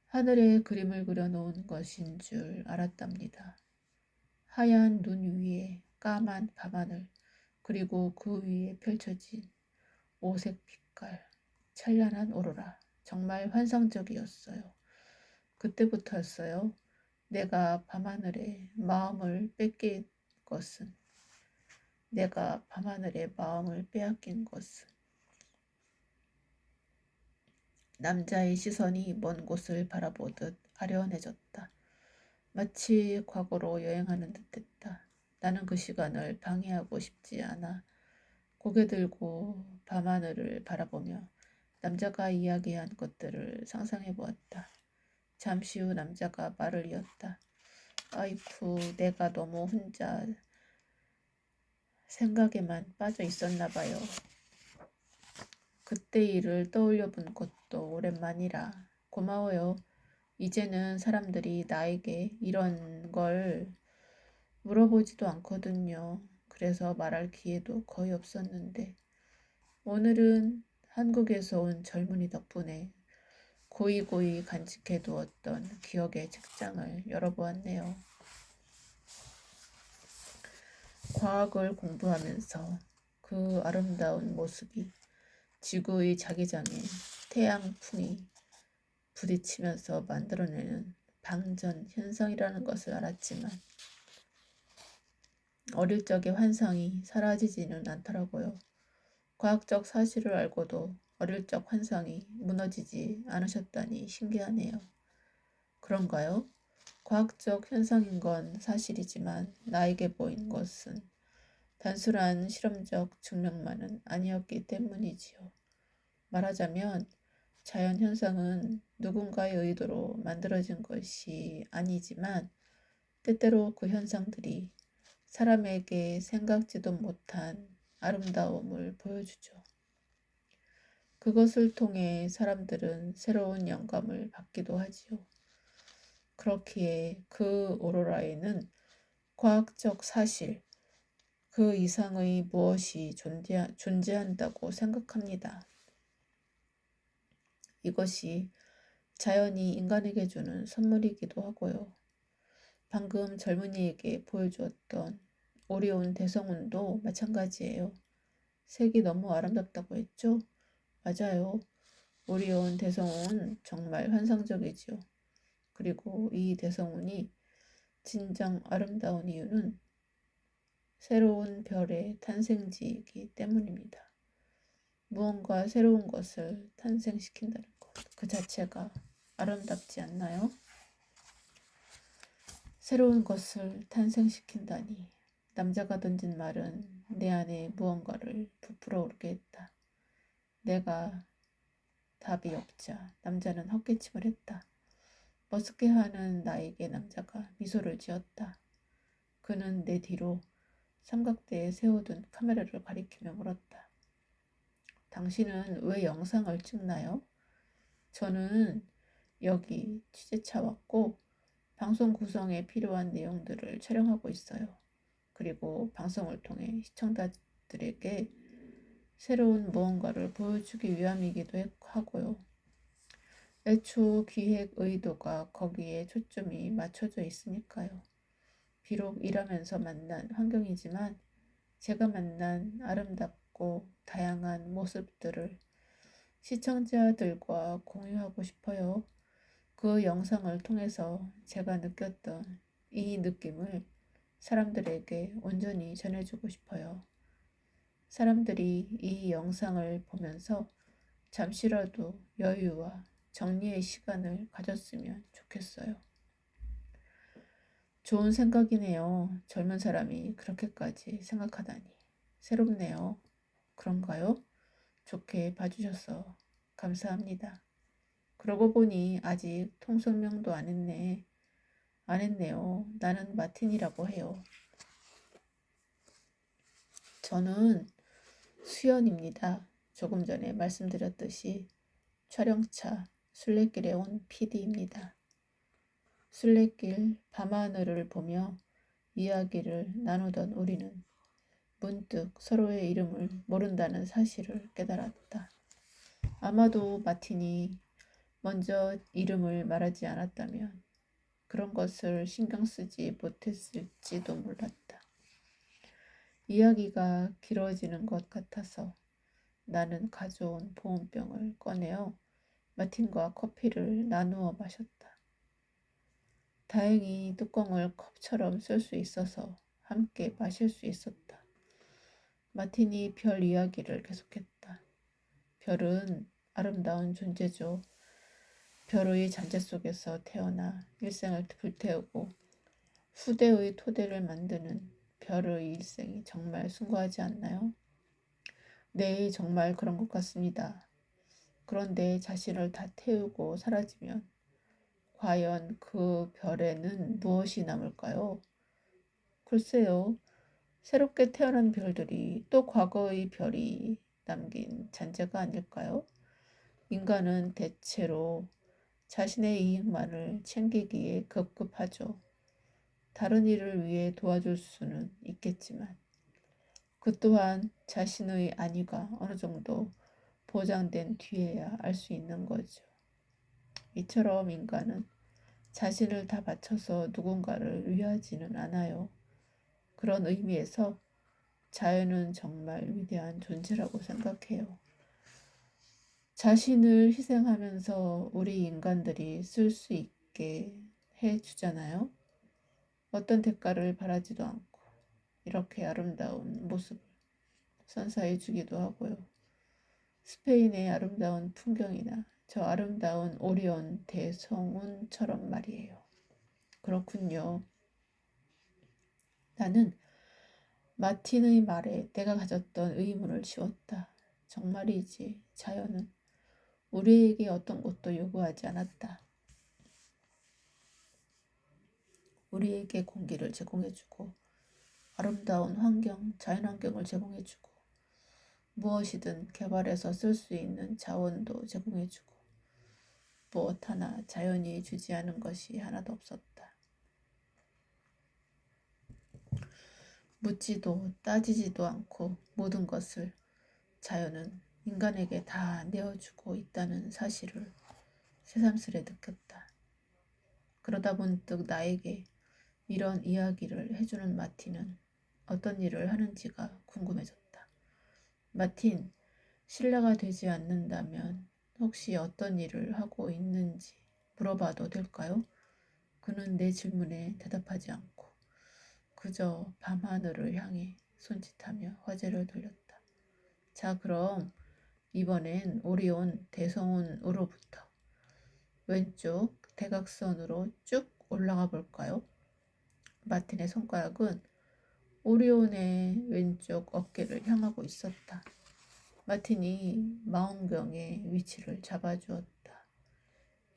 하늘에 그림을 그려놓은 것인 줄 알았답니다. 하얀 눈 위에 까만 밤하늘, 그리고 그 위에 펼쳐진 오색 빛깔, 찬란한 오로라. 정말 환상적이었어요. 그때부터였어요. 내가 밤하늘의 마음을 뺏긴 것은, 내가 밤하늘의 마음을 빼앗긴 것은. 남자의 시선이 먼 곳을 바라보듯 아련해졌다. 마치 과거로 여행하는 듯했다. 나는 그 시간을 방해하고 싶지 않아 고개 들고 밤하늘을 바라보며 남자가 이야기한 것들을 상상해 보았다. 잠시 후 남자가 말을 이었다. 아이쿠, 내가 너무 혼자 생각에만 빠져 있었나 봐요. 그때 일을 떠올려 본 것도 오랜만이라 고마워요. 이제는 사람들이 나에게 이런 걸 물어보지도 않거든요. 그래서 말할 기회도 거의 없었는데 오늘은 한국에서 온 젊은이 덕분에 고이고이 간직해 두었던 기억의 책장을 열어보았네요. 과학을 공부하면서 그 아름다운 모습이 지구의 자기장에 태양풍이 부딪히면서 만들어내는 방전 현상이라는 것을 알았지만 어릴 적의 환상이 사라지지는 않더라고요. 과학적 사실을 알고도 어릴 적 환상이 무너지지 않으셨다니 신기하네요. 그런가요? 과학적 현상인 건 사실이지만 나에게 보인 것은 단순한 실험적 증명만은 아니었기 때문이지요. 말하자면 자연 현상은 누군가의 의도로 만들어진 것이 아니지만 때때로 그 현상들이 사람에게 생각지도 못한 아름다움을 보여주죠. 그것을 통해 사람들은 새로운 영감을 받기도 하지요. 그렇기에 그 오로라에는 과학적 사실, 그 이상의 무엇이 존재한다고 생각합니다. 이것이 자연이 인간에게 주는 선물이기도 하고요. 방금 젊은이에게 보여주었던 오리온 대성운도 마찬가지예요. 색이 너무 아름답다고 했죠? 맞아요. 오리온 대성운 정말 환상적이지요. 그리고 이 대성운이 진정 아름다운 이유는 새로운 별의 탄생지이기 때문입니다. 무언가 새로운 것을 탄생시킨다는 것, 그 자체가 아름답지 않나요? 새로운 것을 탄생시킨다니. 남자가 던진 말은 내 안에 무언가를 부풀어 오르게 했다. 내가 답이 없자 남자는 헛기침을 했다. 머쓱해하는 나에게 남자가 미소를 지었다. 그는 내 뒤로 삼각대에 세워둔 카메라를 가리키며 물었다. 당신은 왜 영상을 찍나요? 저는 여기 취재차 왔고 방송 구성에 필요한 내용들을 촬영하고 있어요. 그리고 방송을 통해 시청자들에게 새로운 무언가를 보여주기 위함이기도 하고요. 애초 기획 의도가 거기에 초점이 맞춰져 있으니까요. 비록 일하면서 만난 환경이지만 제가 만난 아름답고 다양한 모습들을 시청자들과 공유하고 싶어요. 그 영상을 통해서 제가 느꼈던 이 느낌을 사람들에게 온전히 전해주고 싶어요. 사람들이 이 영상을 보면서 잠시라도 여유와 정리의 시간을 가졌으면 좋겠어요. 좋은 생각이네요. 젊은 사람이 그렇게까지 생각하다니. 새롭네요. 그런가요? 좋게 봐주셔서 감사합니다. 그러고 보니 아직 통성명도 안 했네. 안 했네요. 나는 마틴이라고 해요. 저는 수연입니다. 조금 전에 말씀드렸듯이 촬영차 순례길에 온 PD입니다. 순례길 밤하늘을 보며 이야기를 나누던 우리는 문득 서로의 이름을 모른다는 사실을 깨달았다. 아마도 마틴이 먼저 이름을 말하지 않았다면 그런 것을 신경 쓰지 못했을지도 몰랐다. 이야기가 길어지는 것 같아서 나는 가져온 보온병을 꺼내어 마틴과 커피를 나누어 마셨다. 다행히 뚜껑을 컵처럼 쓸 수 있어서 함께 마실 수 있었다. 마틴이 별 이야기를 계속했다. 별은 아름다운 존재죠. 별의 잔재 속에서 태어나 일생을 불태우고 후대의 토대를 만드는 별의 일생이 정말 숭고하지 않나요? 네, 정말 그런 것 같습니다. 그런데 자신을 다 태우고 사라지면 과연 그 별에는 무엇이 남을까요? 글쎄요. 새롭게 태어난 별들이 또 과거의 별이 남긴 잔재가 아닐까요? 인간은 대체로 자신의 이익만을 챙기기에 급급하죠. 다른 일을 위해 도와줄 수는 있겠지만 그 또한 자신의 안위가 어느 정도 보장된 뒤에야 알 수 있는 거죠. 이처럼 인간은 자신을 다 바쳐서 누군가를 위하지는 않아요. 그런 의미에서 자연은 정말 위대한 존재라고 생각해요. 자신을 희생하면서 우리 인간들이 쓸 수 있게 해주잖아요. 어떤 대가를 바라지도 않고 이렇게 아름다운 모습을 선사해 주기도 하고요. 스페인의 아름다운 풍경이나 저 아름다운 오리온 대성운처럼 말이에요. 그렇군요. 나는 마틴의 말에 내가 가졌던 의문을 지웠다. 정말이지 자연은 우리에게 어떤 것도 요구하지 않았다. 우리에게 공기를 제공해주고 아름다운 환경, 자연환경을 제공해주고 무엇이든 개발해서 쓸 수 있는 자원도 제공해주고 무엇 하나 자연이 주지 않은 것이 하나도 없었다. 묻지도 따지지도 않고 모든 것을 자연은 인간에게 다 내어주고 있다는 사실을 새삼스레 느꼈다. 그러다 문득 나에게 이런 이야기를 해주는 마틴은 어떤 일을 하는지가 궁금해졌다. 마틴, 실례가 되지 않는다면 혹시 어떤 일을 하고 있는지 물어봐도 될까요? 그는 내 질문에 대답하지 않고 그저 밤하늘을 향해 손짓하며 화제를 돌렸다. 자, 그럼 이번엔 오리온 대성운으로부터 왼쪽 대각선으로 쭉 올라가 볼까요? 마틴의 손가락은 오리온의 왼쪽 어깨를 향하고 있었다. 마틴이 망원경의 위치를 잡아주었다.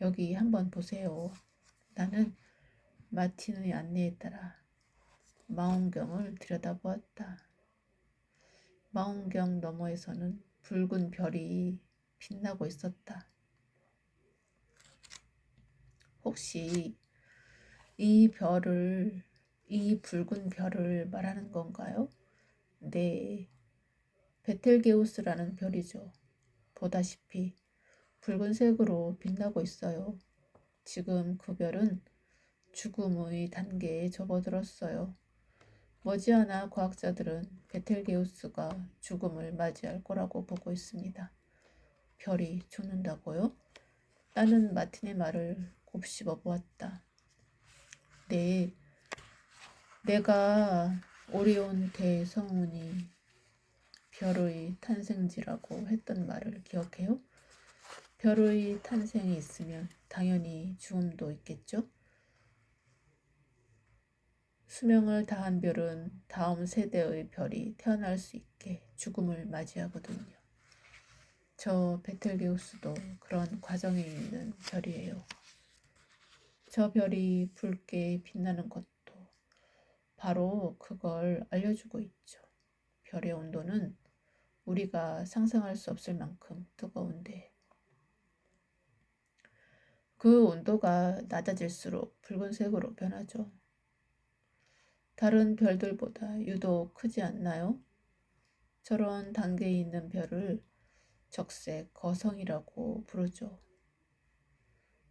여기 한번 보세요. 나는 마틴의 안내에 따라 망원경을 들여다보았다. 망원경 너머에서는 붉은 별이 빛나고 있었다. 혹시 이 붉은 별을 말하는 건가요? 네, 베텔게우스라는 별이죠. 보다시피 붉은색으로 빛나고 있어요. 지금 그 별은 죽음의 단계에 접어들었어요. 머지않아 과학자들은 베텔게우스가 죽음을 맞이할 거라고 보고 있습니다. 별이 죽는다고요? 나는 마틴의 말을 곱씹어 보았다. 네, 내가 오리온 대성운이 별의 탄생지라고 했던 말을 기억해요? 별의 탄생이 있으면 당연히 죽음도 있겠죠? 수명을 다한 별은 다음 세대의 별이 태어날 수 있게 죽음을 맞이하거든요. 저 베텔게우스도 그런 과정에 있는 별이에요. 저 별이 붉게 빛나는 것도 바로 그걸 알려주고 있죠. 별의 온도는 우리가 상상할 수 없을 만큼 뜨거운데 그 온도가 낮아질수록 붉은색으로 변하죠. 다른 별들보다 유독 크지 않나요? 저런 단계에 있는 별을 적색 거성이라고 부르죠.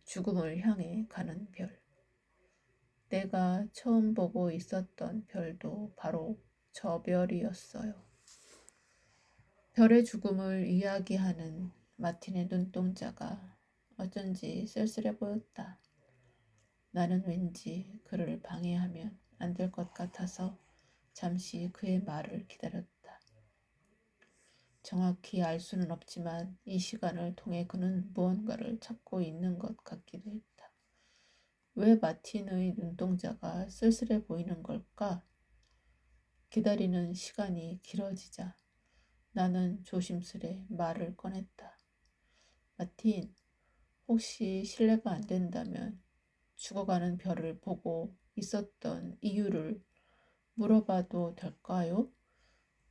죽음을 향해 가는 별. 내가 처음 보고 있었던 별도 바로 저 별이었어요. 별의 죽음을 이야기하는 마틴의 눈동자가 어쩐지 쓸쓸해 보였다. 나는 왠지 그를 방해하면 안 될 것 같아서 잠시 그의 말을 기다렸다. 정확히 알 수는 없지만 이 시간을 통해 그는 무언가를 찾고 있는 것 같기도 했다. 왜 마틴의 눈동자가 쓸쓸해 보이는 걸까? 기다리는 시간이 길어지자 나는 조심스레 말을 꺼냈다. 마틴, 혹시 실례가 안 된다면 죽어가는 별을 보고 있었던 이유를 물어봐도 될까요?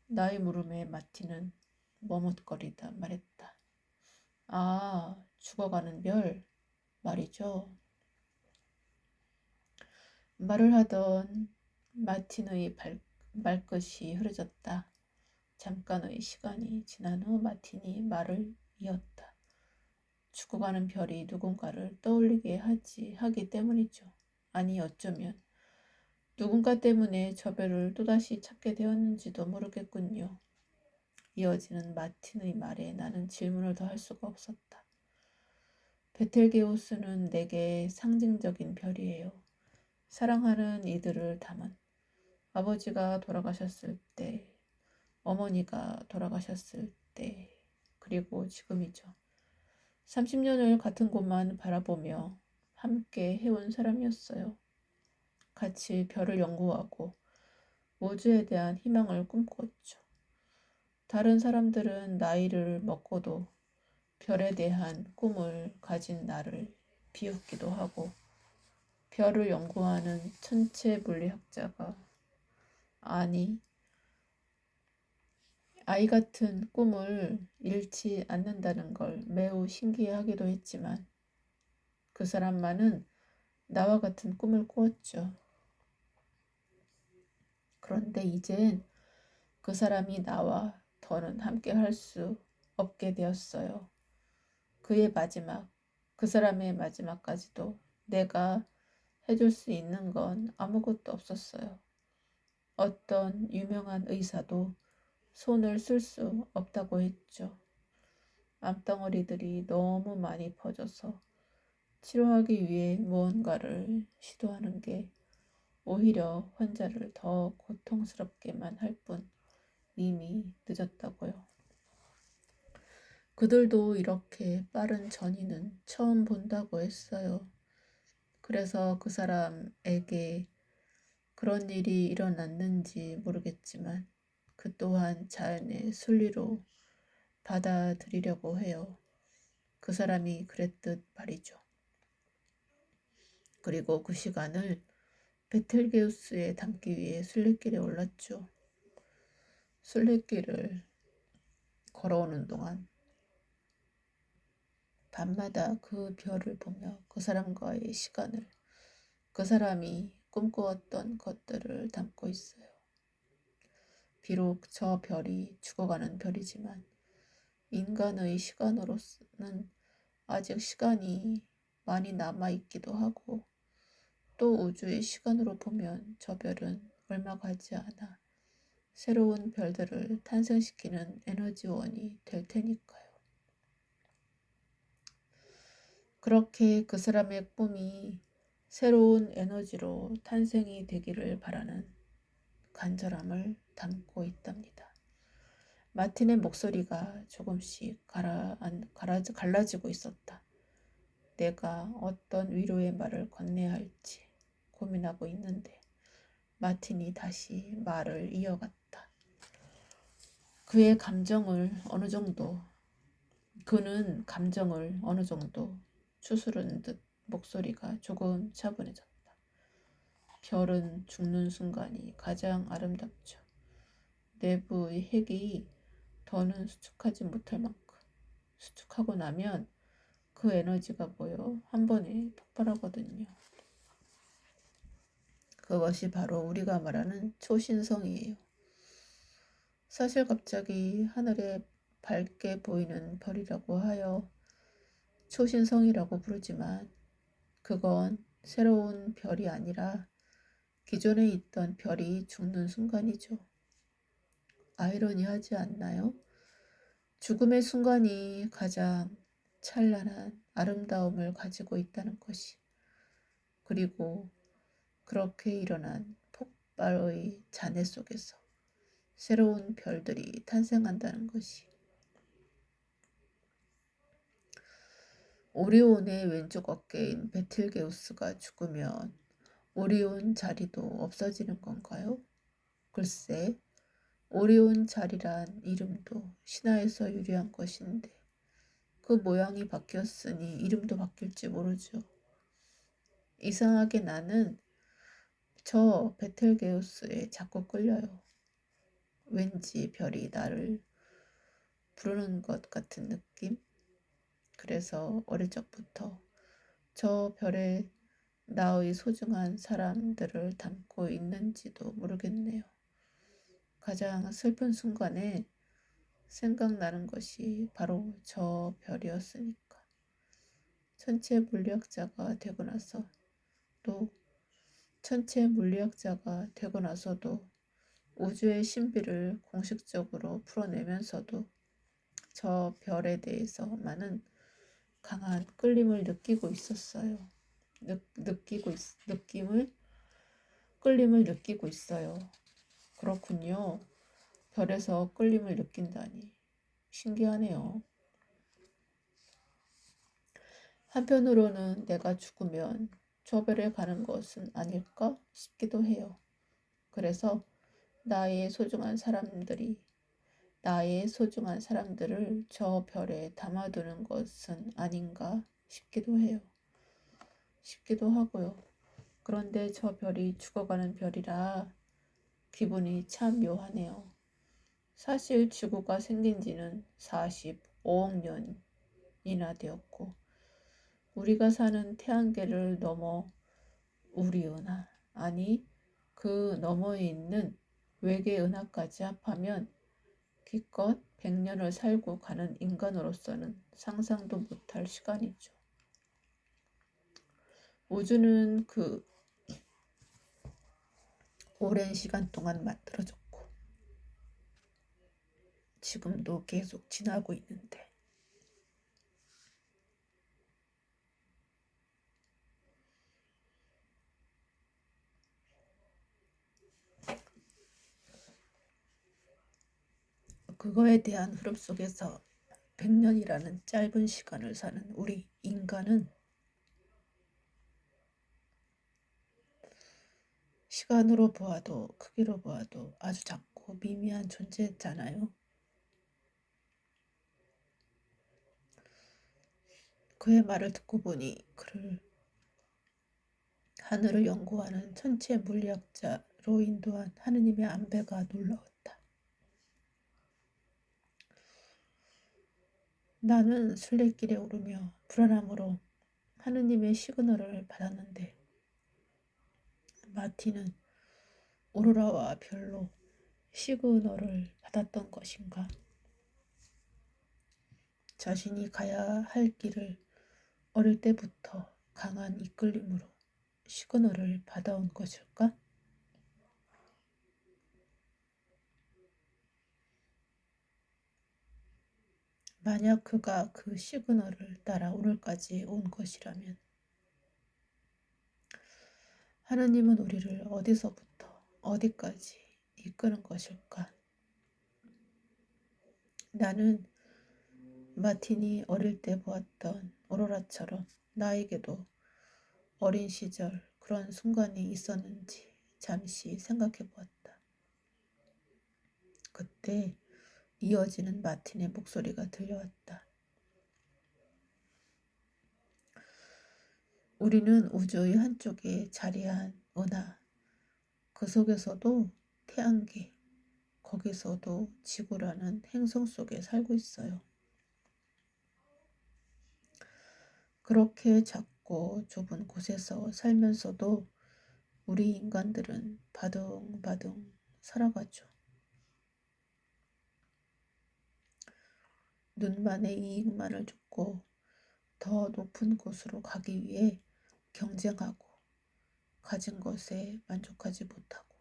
나의 물음에 마틴은 머뭇거리다 말했다. 아, 죽어가는 별 말이죠. 말을 하던 마틴의 말끝이 흐려졌다. 잠깐의 시간이 지난 후 마틴이 말을 이었다. 죽어가는 별이 누군가를 떠올리게 하기 때문이죠. 아니 어쩌면 누군가 때문에 저 별을 또다시 찾게 되었는지도 모르겠군요. 이어지는 마틴의 말에 나는 질문을 더 할 수가 없었다. 베텔게우스는 내게 상징적인 별이에요. 사랑하는 이들을 담은 아버지가 돌아가셨을 때, 어머니가 돌아가셨을 때, 그리고 지금이죠. 30년을 같은 곳만 바라보며 함께 해온 사람이었어요. 같이 별을 연구하고 우주에 대한 희망을 꿈꿨죠. 다른 사람들은 나이를 먹고도 별에 대한 꿈을 가진 나를 비웃기도 하고 별을 연구하는 천체 물리학자가 아이 같은 꿈을 잃지 않는다는 걸 매우 신기해하기도 했지만 그 사람만은 나와 같은 꿈을 꾸었죠. 그런데 이젠 그 사람이 나와 더는 함께 할 수 없게 되었어요. 그 사람의 마지막까지도 내가 해줄 수 있는 건 아무것도 없었어요. 어떤 유명한 의사도 손을 쓸 수 없다고 했죠. 암덩어리들이 너무 많이 퍼져서 치료하기 위해 무언가를 시도하는 게 오히려 환자를 더 고통스럽게만 할 뿐 이미 늦었다고요. 그들도 이렇게 빠른 전이는 처음 본다고 했어요. 그래서 그 사람에게 그런 일이 일어났는지 모르겠지만 그 또한 자연의 순리로 받아들이려고 해요. 그 사람이 그랬듯 말이죠. 그리고 그 시간을 베텔게우스에 담기 위해 순례길에 올랐죠. 순례길을 걸어오는 동안 밤마다 그 별을 보며 그 사람과의 시간을 그 사람이 꿈꾸었던 것들을 담고 있어요. 비록 저 별이 죽어가는 별이지만 인간의 시간으로서는 아직 시간이 많이 남아있기도 하고 또 우주의 시간으로 보면 저 별은 얼마 가지 않아 새로운 별들을 탄생시키는 에너지원이 될 테니까요. 그렇게 그 사람의 꿈이 새로운 에너지로 탄생이 되기를 바라는 간절함을 담고 있답니다. 마틴의 목소리가 조금씩 갈라지고 있었다. 내가 어떤 위로의 말을 건네야 할지 고민하고 있는데 마틴이 다시 말을 이어갔다. 그는 감정을 어느 정도 추스른 듯 목소리가 조금 차분해졌다. 별은 죽는 순간이 가장 아름답죠. 내부의 핵이 더는 수축하지 못할 만큼 수축하고 나면 그 에너지가 모여 한 번에 폭발하거든요. 그것이 바로 우리가 말하는 초신성이에요. 사실 갑자기 하늘에 밝게 보이는 별이라고 하여 초신성이라고 부르지만 그건 새로운 별이 아니라 기존에 있던 별이 죽는 순간이죠. 아이러니하지 않나요? 죽음의 순간이 가장 찬란한 아름다움을 가지고 있다는 것이. 그리고 그렇게 일어난 폭발의 잔해 속에서 새로운 별들이 탄생한다는 것이. 오리온의 왼쪽 어깨인 베틀게우스가 죽으면 오리온 자리도 없어지는 건가요? 글쎄, 오리온 자리란 이름도 신화에서 유래한 것인데 그 모양이 바뀌었으니 이름도 바뀔지 모르죠. 이상하게 나는 저 베텔게우스에 자꾸 끌려요. 왠지 별이 나를 부르는 것 같은 느낌? 그래서 어릴 적부터 저 별에 나의 소중한 사람들을 담고 있는지도 모르겠네요. 가장 슬픈 순간에 생각나는 것이 바로 저 별이었으니까. 천체 물리학자가 되고 나서 또 천체 물리학자가 되고 나서도 우주의 신비를 공식적으로 풀어내면서도 저 별에 대해서만은 강한 끌림을 느끼고 있었어요. 끌림을 느끼고 있어요. 그렇군요. 별에서 끌림을 느낀다니 신기하네요. 한편으로는 내가 죽으면 저 별에 가는 것은 아닐까 싶기도 해요. 그래서 나의 소중한 사람들을 저 별에 담아두는 것은 아닌가 싶기도 하고요. 그런데 저 별이 죽어가는 별이라 기분이 참 묘하네요. 사실 지구가 생긴 지는 45억 년이나 되었고 우리가 사는 태양계를 넘어 우리 은하, 아니 그 너머에 있는 외계 은하까지 합하면 기껏 100년을 살고 가는 인간으로서는 상상도 못할 시간이죠. 우주는 그 오랜 시간 동안 만들어졌고 지금도 계속 지나고 있는데 그거에 대한 흐름 속에서 100년이라는 짧은 시간을 사는 우리 인간은 시간으로 보아도 크기로 보아도 아주 작고 미미한 존재잖아요. 그의 말을 듣고 보니 그를 하늘을 연구하는 천체 물리학자로 인도한 하느님의 안배가 놀라웠다. 나는 순례길에 오르며 불안함으로 하느님의 시그널을 받았는데 마티는 오로라와 별로 시그널을 받았던 것인가? 자신이 가야 할 길을 어릴 때부터 강한 이끌림으로 시그널을 받아온 것일까? 만약 그가 그 시그널을 따라 오늘까지 온 것이라면 하느님은 우리를 어디서부터 어디까지 이끄는 것일까? 나는 마틴이 어릴 때 보았던 오로라처럼 나에게도 어린 시절 그런 순간이 있었는지 잠시 생각해 보았다. 그때 이어지는 마틴의 목소리가 들려왔다. 우리는 우주의 한쪽에 자리한 은하, 그 속에서도 태양계, 거기서도 지구라는 행성 속에 살고 있어요. 그렇게 작고 좁은 곳에서 살면서도 우리 인간들은 바둥바둥 살아가죠. 눈만의 이익만을 쫓고 더 높은 곳으로 가기 위해 경쟁하고 가진 것에 만족하지 못하고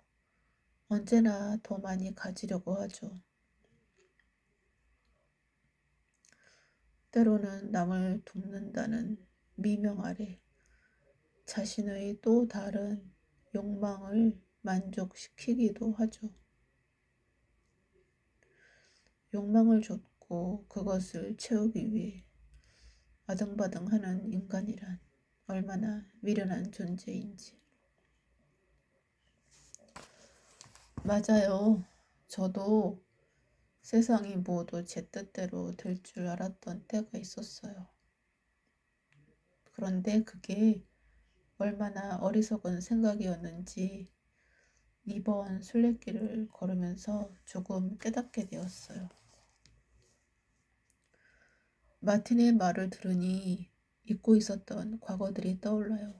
언제나 더 많이 가지려고 하죠. 때로는 남을 돕는다는 미명 아래 자신의 또 다른 욕망을 만족시키기도 하죠. 욕망을 줬고 그것을 채우기 위해 아등바등하는 인간이란 얼마나 미련한 존재인지. 맞아요. 저도 세상이 모두 제 뜻대로 될 줄 알았던 때가 있었어요. 그런데 그게 얼마나 어리석은 생각이었는지 이번 순례길을 걸으면서 조금 깨닫게 되었어요. 마틴의 말을 들으니 잊고 있었던 과거들이 떠올라요.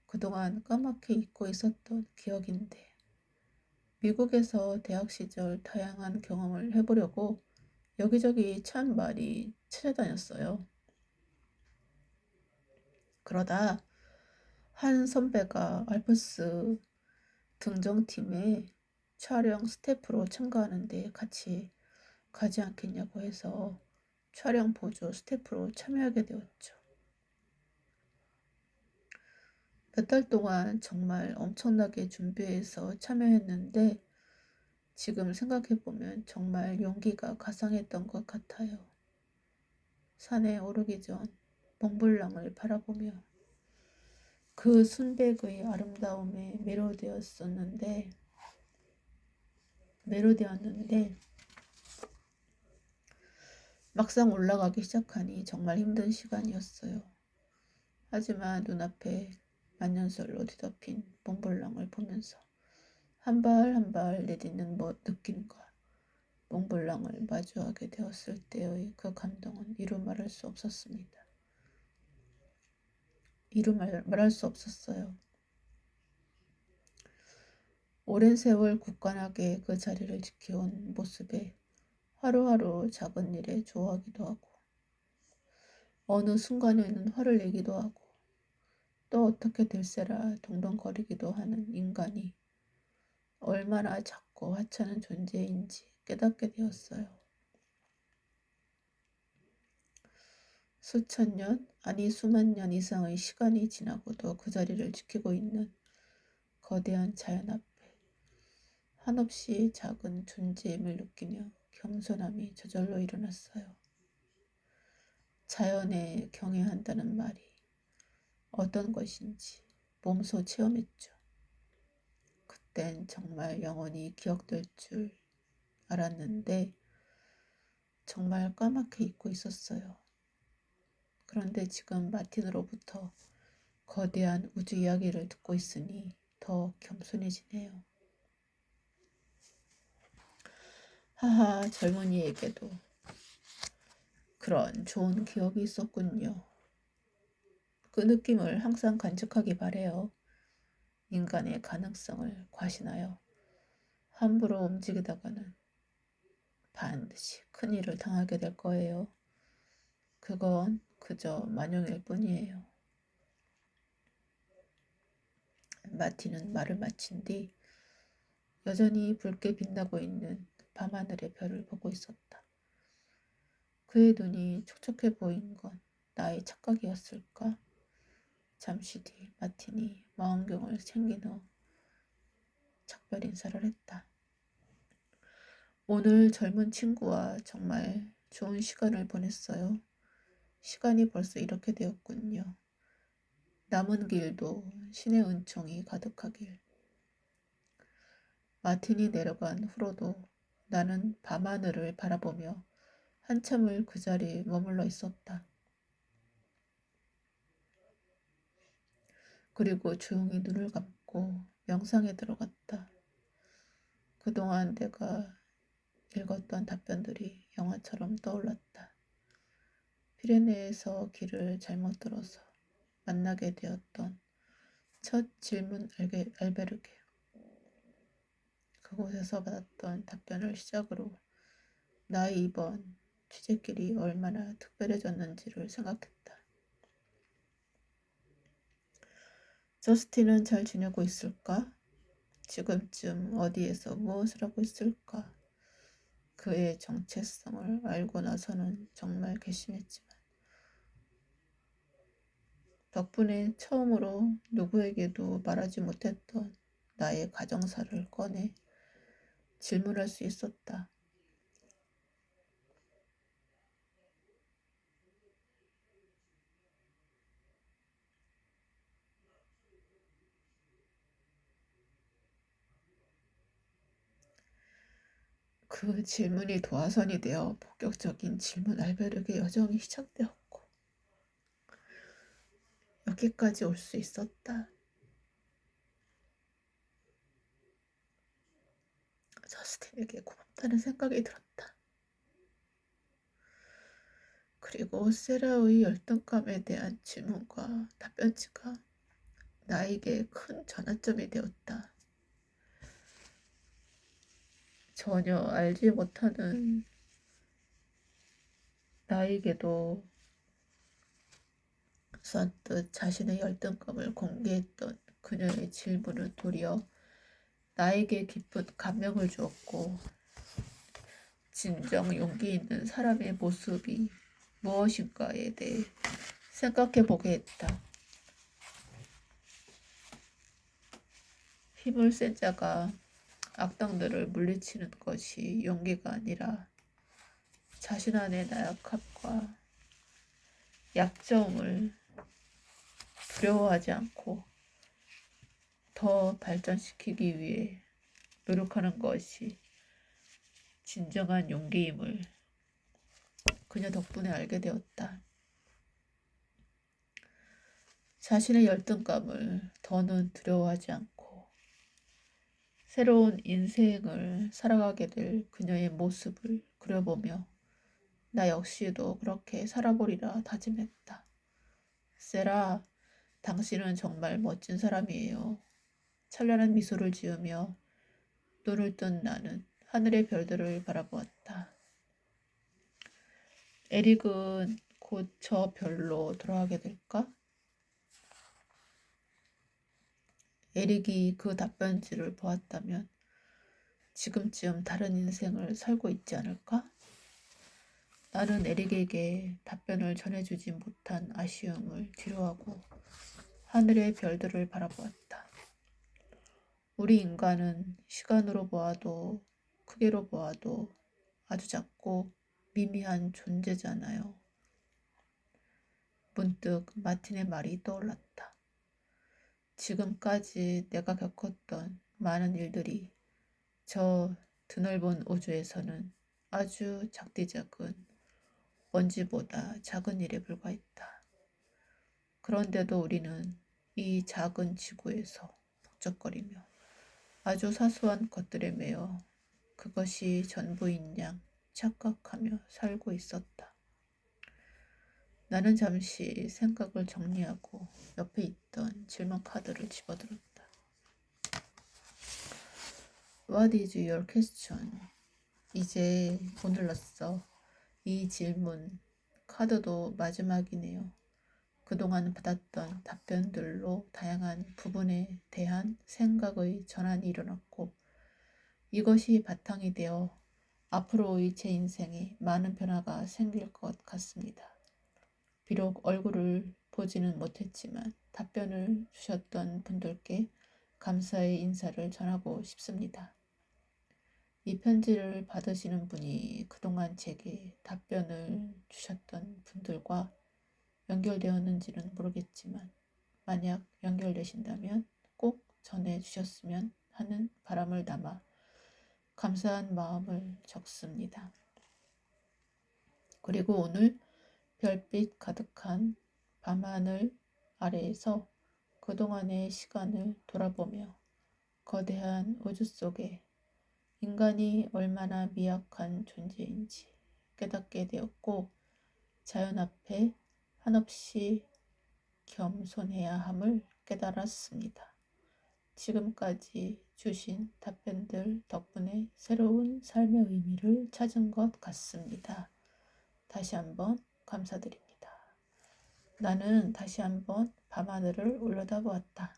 그동안 까맣게 잊고 있었던 기억인데 미국에서 대학 시절 다양한 경험을 해보려고 여기저기 참 많이 찾아다녔어요. 그러다 한 선배가 알프스 등정팀에 촬영 스태프로 참가하는데 같이 가지 않겠냐고 해서 촬영 보조 스태프로 참여하게 되었죠. 몇 달 동안 정말 엄청나게 준비해서 참여했는데 지금 생각해보면 정말 용기가 가상했던 것 같아요. 산에 오르기 전 몽블랑을 바라보며 그 순백의 아름다움에 매료되었는데 막상 올라가기 시작하니 정말 힘든 시간이었어요. 하지만 눈앞에 만년설로 뒤덮인 몽블랑을 보면서 한 발 한 발 내딛는 느낌과 몽블랑을 마주하게 되었을 때의 그 감동은 이루 말할 수 없었습니다. 말할 수 없었어요. 오랜 세월 굳건하게 그 자리를 지켜온 모습에 하루하루 작은 일에 좋아하기도 하고 어느 순간에는 화를 내기도 하고 또 어떻게 될세라 동동거리기도 하는 인간이 얼마나 작고 하찮은 존재인지 깨닫게 되었어요. 수천 년, 아니 수만 년 이상의 시간이 지나고도 그 자리를 지키고 있는 거대한 자연 앞에 한없이 작은 존재임을 느끼며 겸손함이 저절로 일어났어요. 자연에 경외한다는 말이 어떤 것인지 몸소 체험했죠. 그땐 정말 영원히 기억될 줄 알았는데 정말 까맣게 잊고 있었어요. 그런데 지금 마틴으로부터 거대한 우주 이야기를 듣고 있으니 더 겸손해지네요. 하하, 젊은이에게도 그런 좋은 기억이 있었군요. 그 느낌을 항상 간직하기 바래요. 인간의 가능성을 과신하여 함부로 움직이다가는 반드시 큰일을 당하게 될 거예요. 그건 그저 만용일 뿐이에요. 마틴은 말을 마친 뒤 여전히 붉게 빛나고 있는 밤하늘의 별을 보고 있었다. 그의 눈이 촉촉해 보인 건 나의 착각이었을까? 잠시 뒤 마틴이 망원경을 챙긴 후 작별 인사를 했다. 오늘 젊은 친구와 정말 좋은 시간을 보냈어요. 시간이 벌써 이렇게 되었군요. 남은 길도 신의 은총이 가득하길. 마틴이 내려간 후로도 나는 밤하늘을 바라보며 한참을 그 자리에 머물러 있었다. 그리고 조용히 눈을 감고 명상에 들어갔다. 그동안 내가 읽었던 답변들이 영화처럼 떠올랐다. 피레네에서 길을 잘못 들어서 만나게 되었던 첫 질문 알베르게. 그곳에서 받았던 답변을 시작으로 나의 이번 취재길이 얼마나 특별해졌는지를 생각했다. 저스틴은 잘 지내고 있을까? 지금쯤 어디에서 무엇을 하고 있을까? 그의 정체성을 알고 나서는 정말 괘씸했지만 덕분에 처음으로 누구에게도 말하지 못했던 나의 가정사를 꺼내 질문할 수 있었다. 그 질문이 도화선이 되어 본격적인 질문 알베르게 여정이 시작되었고 여기까지 올 수 있었다. 저스틴에게 고맙다는 생각이 들었다. 그리고 세라의 열등감에 대한 질문과 답변지가 나에게 큰 전환점이 되었다. 전혀 알지 못하는 나에게도 선뜻 자신의 열등감을 공개했던 그녀의 질문은 도리어 나에게 깊은 감명을 주었고 진정 용기 있는 사람의 모습이 무엇인가에 대해 생각해 보게 했다. 힘을 센 자가 악당들을 물리치는 것이 용기가 아니라 자신 안의 나약함과 약점을 두려워하지 않고 더 발전시키기 위해 노력하는 것이 진정한 용기임을 그녀 덕분에 알게 되었다. 자신의 열등감을 더는 두려워하지 않고 새로운 인생을 살아가게 될 그녀의 모습을 그려보며 나 역시도 그렇게 살아보리라 다짐했다. 세라, 당신은 정말 멋진 사람이에요. 찬란한 미소를 지으며 눈을 뜬 나는 하늘의 별들을 바라보았다. 에릭은 곧 저 별로 돌아가게 될까? 에릭이 그 답변지를 보았다면 지금쯤 다른 인생을 살고 있지 않을까? 나는 에릭에게 답변을 전해주지 못한 아쉬움을 뒤로하고 하늘의 별들을 바라보았다. 우리 인간은 시간으로 보아도 크기로 보아도 아주 작고 미미한 존재잖아요. 문득 마틴의 말이 떠올랐다. 지금까지 내가 겪었던 많은 일들이 저 드넓은 우주에서는 아주 작디작은 먼지보다 작은 일에 불과했다. 그런데도 우리는 이 작은 지구에서 북적거리며 아주 사소한 것들에 매여 그것이 전부인 양 착각하며 살고 있었다. 나는 잠시 생각을 정리하고 옆에 있던 질문 카드를 집어들었다. What is your question? 이제 오늘로써 이 질문 카드도 마지막이네요. 그동안 받았던 답변들로 다양한 부분에 대한 생각의 전환이 일어났고 이것이 바탕이 되어 앞으로의 제 인생에 많은 변화가 생길 것 같습니다. 비록 얼굴을 보지는 못했지만 답변을 주셨던 분들께 감사의 인사를 전하고 싶습니다. 이 편지를 받으시는 분이 그동안 제게 답변을 주셨던 분들과 연결되었는지는 모르겠지만 만약 연결되신다면 꼭 전해주셨으면 하는 바람을 담아 감사한 마음을 적습니다. 그리고 오늘 별빛 가득한 밤하늘 아래에서 그동안의 시간을 돌아보며 거대한 우주 속에 인간이 얼마나 미약한 존재인지 깨닫게 되었고 자연 앞에 한없이 겸손해야 함을 깨달았습니다. 지금까지 주신 답변들 덕분에 새로운 삶의 의미를 찾은 것 같습니다. 다시 한번 감사드립니다. 나는 다시 한번 밤하늘을 올려다보았다.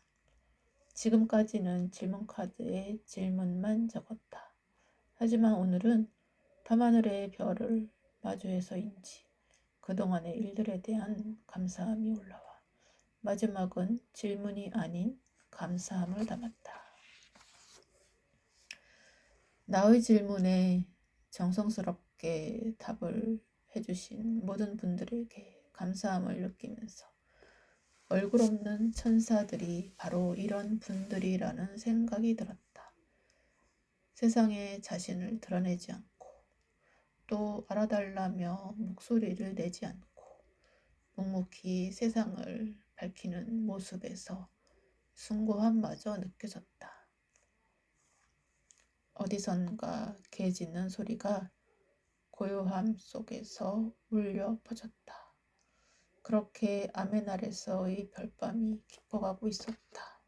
지금까지는 질문 카드에 질문만 적었다. 하지만 오늘은 밤하늘의 별을 마주해서인지 그동안의 일들에 대한 감사함이 올라와 마지막은 질문이 아닌 감사함을 담았다. 나의 질문에 정성스럽게 답을 해주신 모든 분들에게 감사함을 느끼면서 얼굴 없는 천사들이 바로 이런 분들이라는 생각이 들었다. 세상에 자신을 드러내지 않고 또 알아달라며 목소리를 내지 않고 묵묵히 세상을 밝히는 모습에서 숭고함마저 느껴졌다. 어디선가 개 짖는 소리가 고요함 속에서 울려 퍼졌다. 그렇게 아멘 아래서의 별밤이 깊어가고 있었다.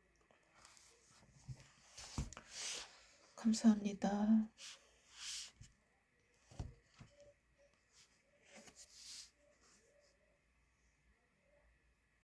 감사합니다.